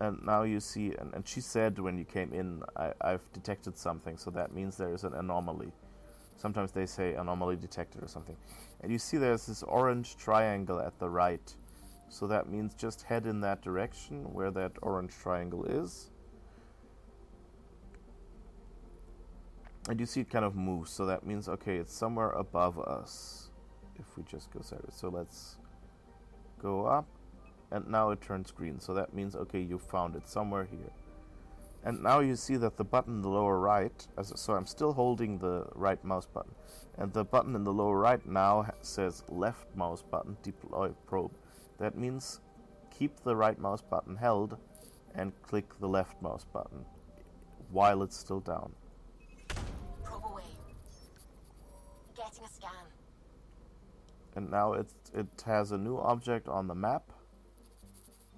and now you see, and she said when you came in, I've detected something, so that means there is an anomaly. Sometimes they say anomaly detected or something. And you see there's this orange triangle at the right. So that means just head in that direction where that orange triangle is. And you see it kind of moves, so that means, okay, it's somewhere above us. If we just go sideways. So let's go up, and now it turns green. So that means, okay, you found it somewhere here. And now you see that the button in the lower right, so I'm still holding the right mouse button, and the button in the lower right now says left mouse button, deploy probe. That means keep the right mouse button held and click the left mouse button while it's still down. Probe away. Getting a scan. And now it has a new object on the map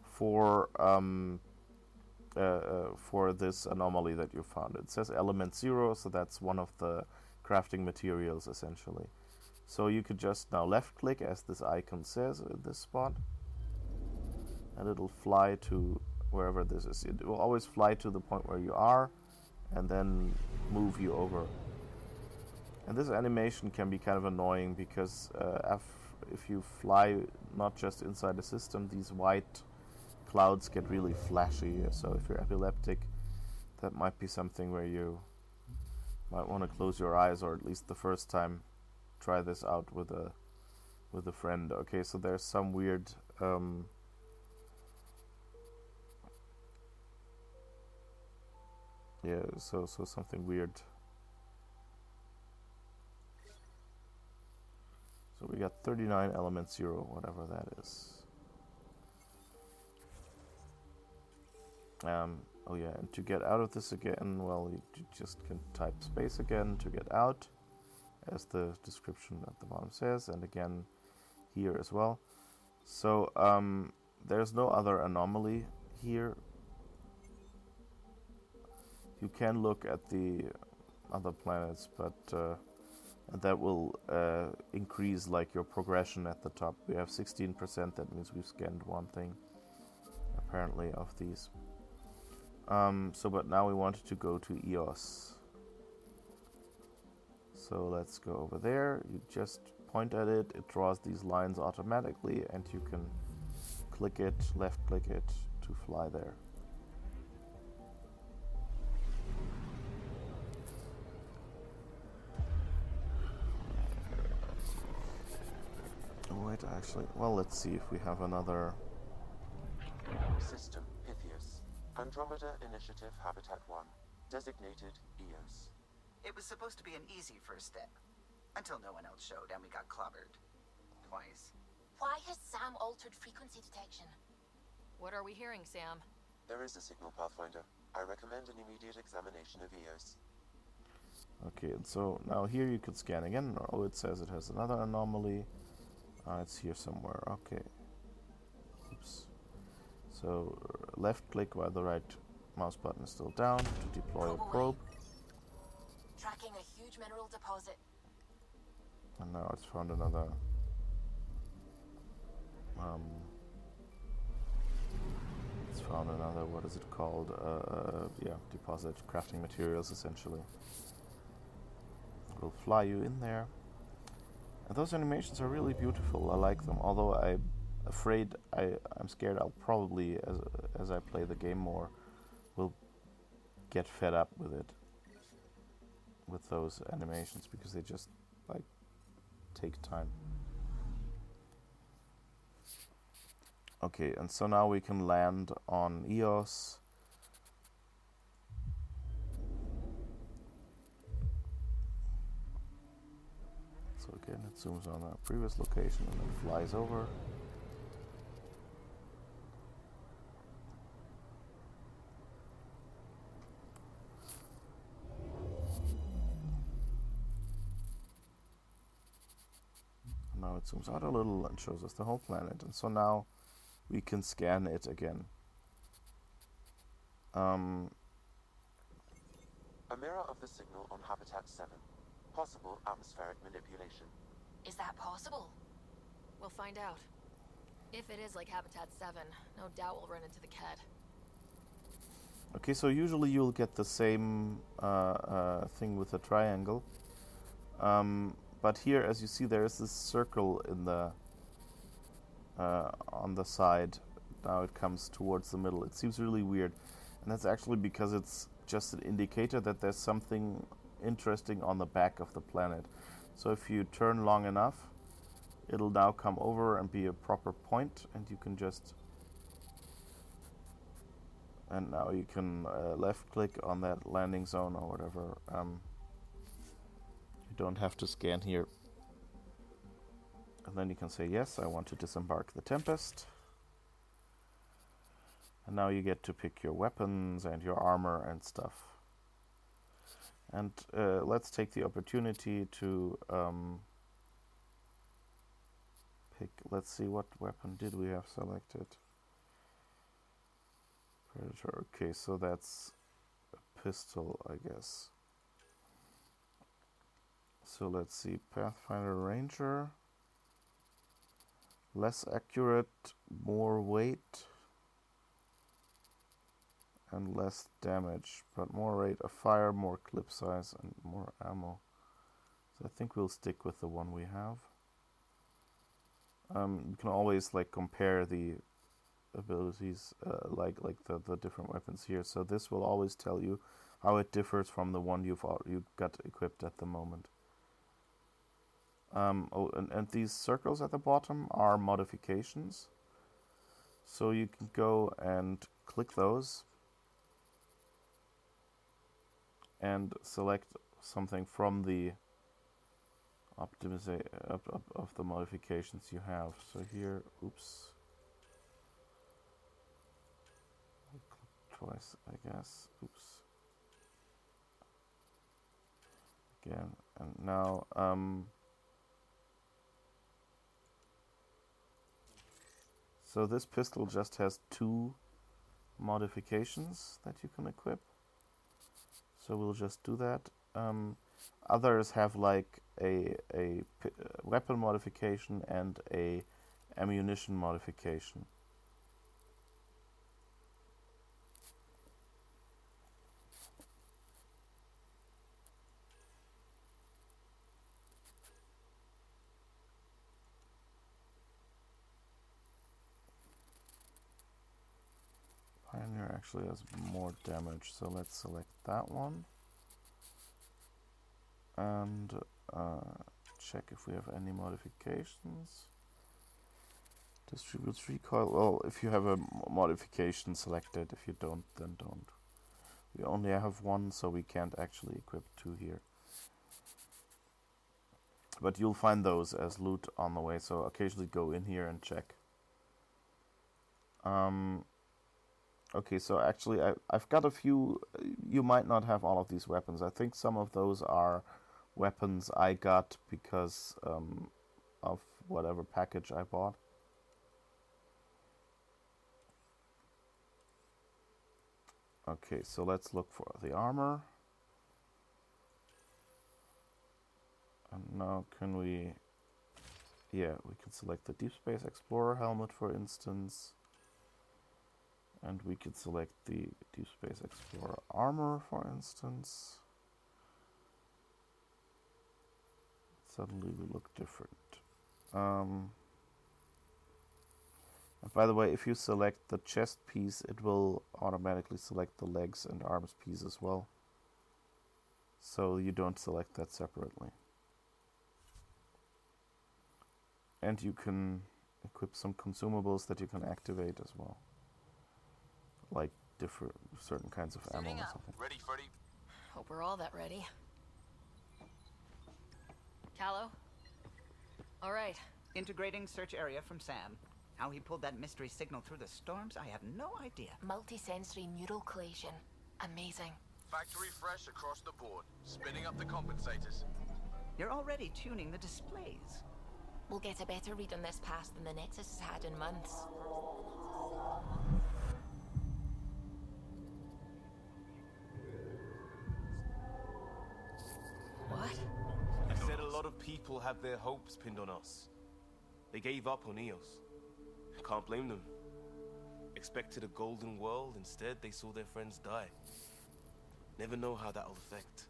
for this anomaly that you found. It says element 0, so that's one of the crafting materials essentially. So you could just now left click, as this icon says, in this spot, and it'll fly to wherever this is. It will always fly to the point where you are and then move you over. And this animation can be kind of annoying because if you fly not just inside the system, these white clouds get really flashy. So if you're epileptic, that might be something where you might want to close your eyes, or at least the first time try this out with a friend. Okay, so there's some weird so something weird. So we got 39 element 0, whatever that is. Oh yeah, and to get out of this again, well, you just can type space again to get out, as the description at the bottom says, and again here as well. So there's no other anomaly here. You can look at the other planets, but that will increase like your progression at the top. We have 16%, that means we've scanned one thing apparently of these. But now we wanted to go to Eos. So let's go over there. You just point at it, it draws these lines automatically, and you can click it, left click it to fly there. Oh, wait, actually, well, let's see if we have another. System Pythias. Andromeda Initiative Habitat 1. Designated Eos. It was supposed to be an easy first step. Until no one else showed and we got clobbered. Twice. Why has Sam altered frequency detection? What are we hearing, Sam? There is a signal, Pathfinder. I recommend an immediate examination of Eos. Okay, and so now here you could scan again. Oh, it says it has another anomaly. It's here somewhere. Okay. Oops. So left click while the right mouse button is still down to deploy a probe. Tracking a huge mineral deposit. And now it's found another what is it called? Deposit, crafting materials essentially. We'll fly you in there. And those animations are really beautiful. I like them. Although I'm afraid, I'm scared I'll probably, as I play the game more, will get fed up with it. With those animations, because they just, like, take time. Okay, and so now we can land on Eos. So again, it zooms on our previous location and then flies over. Now it zooms out a little and shows us the whole planet. And so now we can scan it again. A mirror of the signal on Habitat 7. Possible atmospheric manipulation. Is that possible? We'll find out. If it is like Habitat 7, no doubt we'll run into the Ket. Okay, so usually you'll get the same thing with the triangle. But here, as you see, there is this circle in the on the side. Now it comes towards the middle. It seems really weird. And that's actually because it's just an indicator that there's something interesting on the back of the planet. So if you turn long enough, it'll now come over and be a proper point, and you can just... And now you can left click on that landing zone or whatever. You don't have to scan here. And then you can say, yes, I want to disembark the Tempest. And now you get to pick your weapons and your armor and stuff. And let's take the opportunity to pick, let's see, what weapon did we have selected? Predator, okay, so that's a pistol, I guess. So let's see, Pathfinder Ranger. Less accurate, more weight, and less damage, but more rate of fire, more clip size, and more ammo. So I think we'll stick with the one we have. You can always like compare the abilities, like the different weapons here. So this will always tell you how it differs from the one you've got equipped at the moment. And these circles at the bottom are modifications. So you can go and click those and select something from the optimization of the modifications you have. So here, oops, click twice, I guess. Oops. Again, and now so this pistol just has 2 modifications that you can equip. So we'll just do that. Others have like a weapon modification and a ammunition modification. Pioneer actually has more damage, so let's select that one. And check if we have any modifications. Distributes recoil. Well, if you have a modification selected, if you don't, then don't. We only have 1, so we can't actually equip 2 here. But you'll find those as loot on the way, so occasionally go in here and check. Okay, so actually I've got a few. You might not have all of these weapons. I think some of those are weapons I got because of whatever package I bought. Okay, so let's look for the armor. And now can we... Yeah, we can select the Deep Space Explorer helmet, for instance. And we could select the Deep Space Explorer armor, for instance. Suddenly we look different. And by the way, if you select the chest piece, it will automatically select the legs and arms piece as well. So you don't select that separately. And you can equip some consumables that you can activate as well. Like certain kinds of ammo or something. Ready, Freddy? Hope we're all that ready. Callow? All right. Integrating search area from Sam. How he pulled that mystery signal through the storms, I have no idea. Multisensory neural collation. Amazing. Factory fresh across the board. Spinning up the compensators. You're already tuning the displays. We'll get a better read on this pass than the Nexus has had in months. What? I said a lot of people have their hopes pinned on us. They gave up on Eos. Can't blame them. Expected a golden world, instead they saw their friends die. Never know how that'll affect.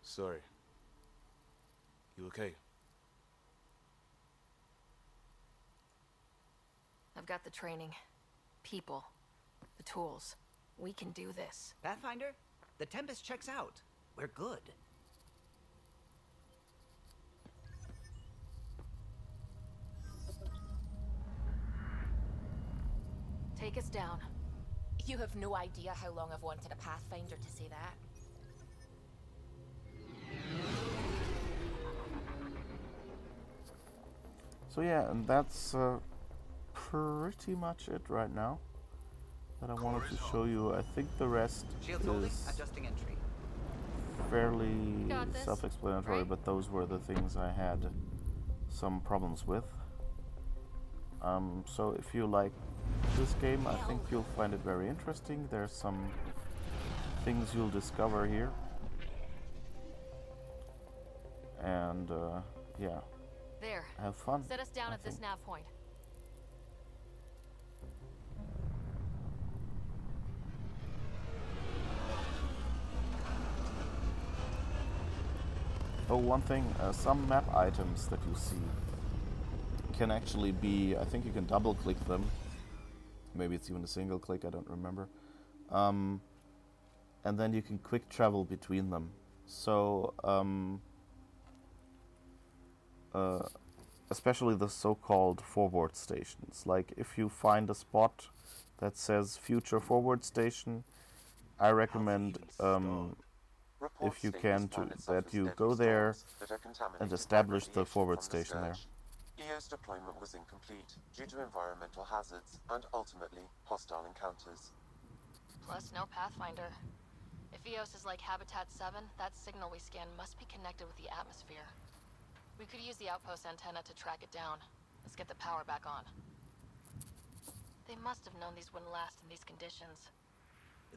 Sorry. You okay? I've got the training, people, the tools. We can do this. Pathfinder, the Tempest checks out. We're good. Take us down. You have no idea how long I've wanted a Pathfinder to say that. So yeah, and that's pretty much it right now that I wanted to show you. I think the rest Shields holding, is adjusting entry. fairly Got this, self-explanatory, right? but those were the things I had some problems with. So if you like this game, I think you'll find it very interesting. There's some things you'll discover here. And yeah, There. have fun. Set us down I at this think. nav point. Oh, one thing, some map items that you see can actually be, I think you can double click them. Maybe it's even a single click, I don't remember. And then you can quick travel between them. So, especially the so-called forward stations. Like if you find a spot that says future forward station, I recommend if you can that you go there and establish the forward station there. EO's deployment was incomplete due to environmental hazards and ultimately hostile encounters. Plus, no Pathfinder. If Eos is like Habitat 7, that signal we scan must be connected with the atmosphere. We could use the outpost antenna to track it down. Let's get the power back on. They must have known these wouldn't last in these conditions.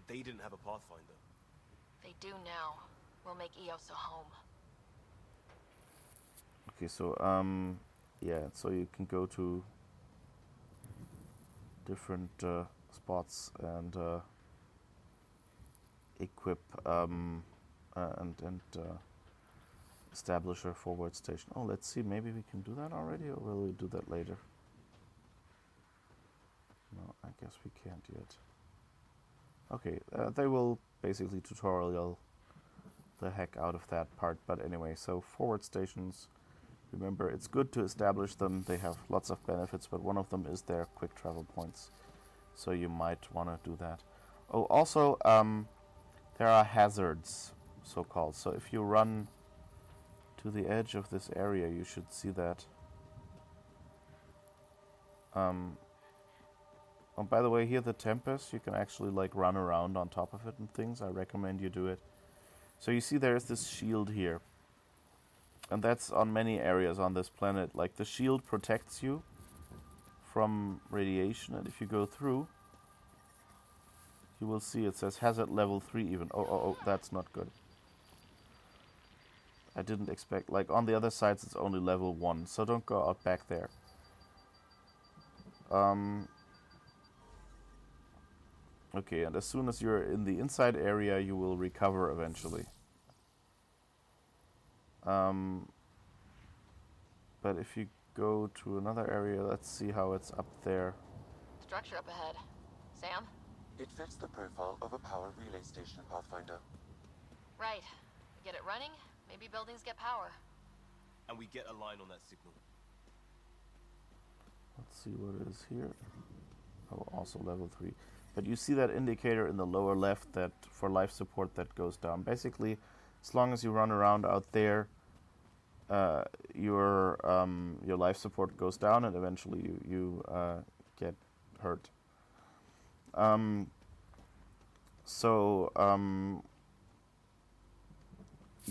They didn't have a Pathfinder. They do now. We'll make Eos a home. Okay, so yeah, so you can go to different spots and equip and establish a forward station. Oh, let's see, maybe we can do that already, or will we do that later? No, I guess we can't yet. Okay, they will basically tutorial the heck out of that part, but anyway, so forward stations, remember, it's good to establish them. They have lots of benefits, but one of them is their quick travel points, so you might want to do that. Oh, also, there are hazards, so-called, so if you run to the edge of this area, you should see that. Oh, by the way, here the Tempest, you can actually like run around on top of it and things. I recommend you do it. So you see there's this shield here. And that's on many areas on this planet. Like the shield protects you from radiation, and if you go through, you will see it says hazard level 3 even. Oh, that's not good. I didn't expect, like on the other sides it's only level 1, so don't go out back there. Okay, and as soon as you're in the inside area, you will recover eventually. But if you go to another area, let's see how it's up there. Structure up ahead. Sam? It fits the profile of a power relay station, Pathfinder. Right. We get it running, maybe buildings get power. And we get a line on that signal. Let's see what it is here. Oh, also level 3. But you see that indicator in the lower left that for life support that goes down. Basically, as long as you run around out there, your life support goes down, and eventually you get hurt.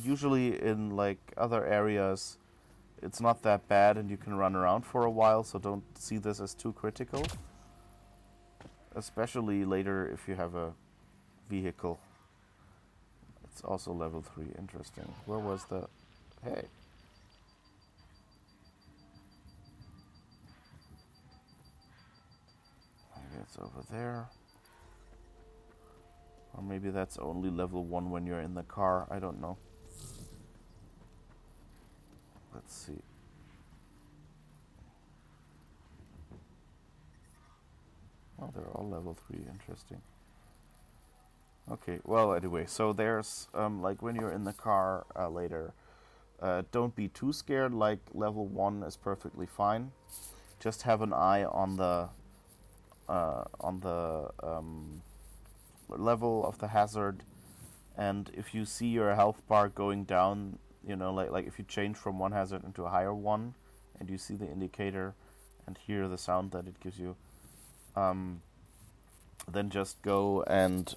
Usually in like other areas, it's not that bad, and you can run around for a while. So don't see this as too critical. Especially later if you have a vehicle. It's also level 3. Interesting. Where was the... Hey. Maybe it's over there. Or maybe that's only level 1 when you're in the car. I don't know. Let's see. Oh, they're all level 3. Interesting. Okay, well, anyway, so there's, like, when you're in the car later, don't be too scared, like, level 1 is perfectly fine. Just have an eye on the level of the hazard, and if you see your health bar going down, you know, like if you change from one hazard into a higher one, and you see the indicator, and hear the sound that it gives you, then just go and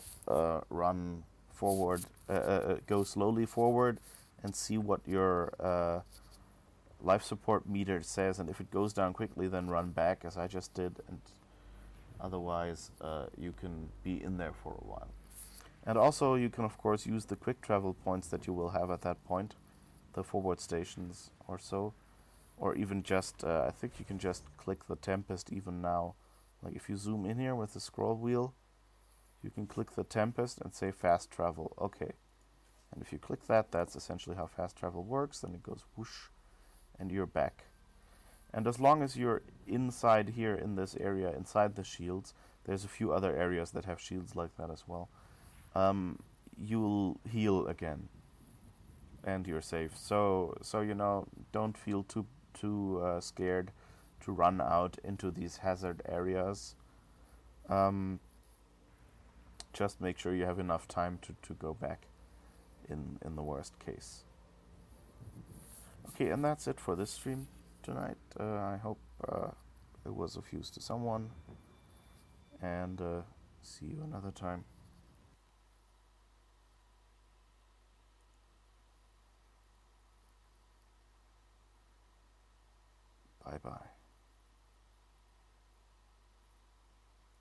run forward, go slowly forward, and see what your life support meter says, and if it goes down quickly, then run back, as I just did, and otherwise you can be in there for a while. And also you can of course use the quick travel points that you will have at that point, the forward stations or so, or even just, I think you can just click the Tempest even now. Like if you zoom in here with the scroll wheel, you can click the Tempest and say fast travel. Okay. And if you click that, that's essentially how fast travel works. Then it goes whoosh, and you're back. And as long as you're inside here in this area, inside the shields, there's a few other areas that have shields like that as well, you'll heal again. And you're safe. So you know, don't feel too scared to run out into these hazard areas. Just make sure you have enough time to go back in the worst case. Okay, and that's it for this stream tonight. I hope it was of use to someone, and see you another time. Bye bye.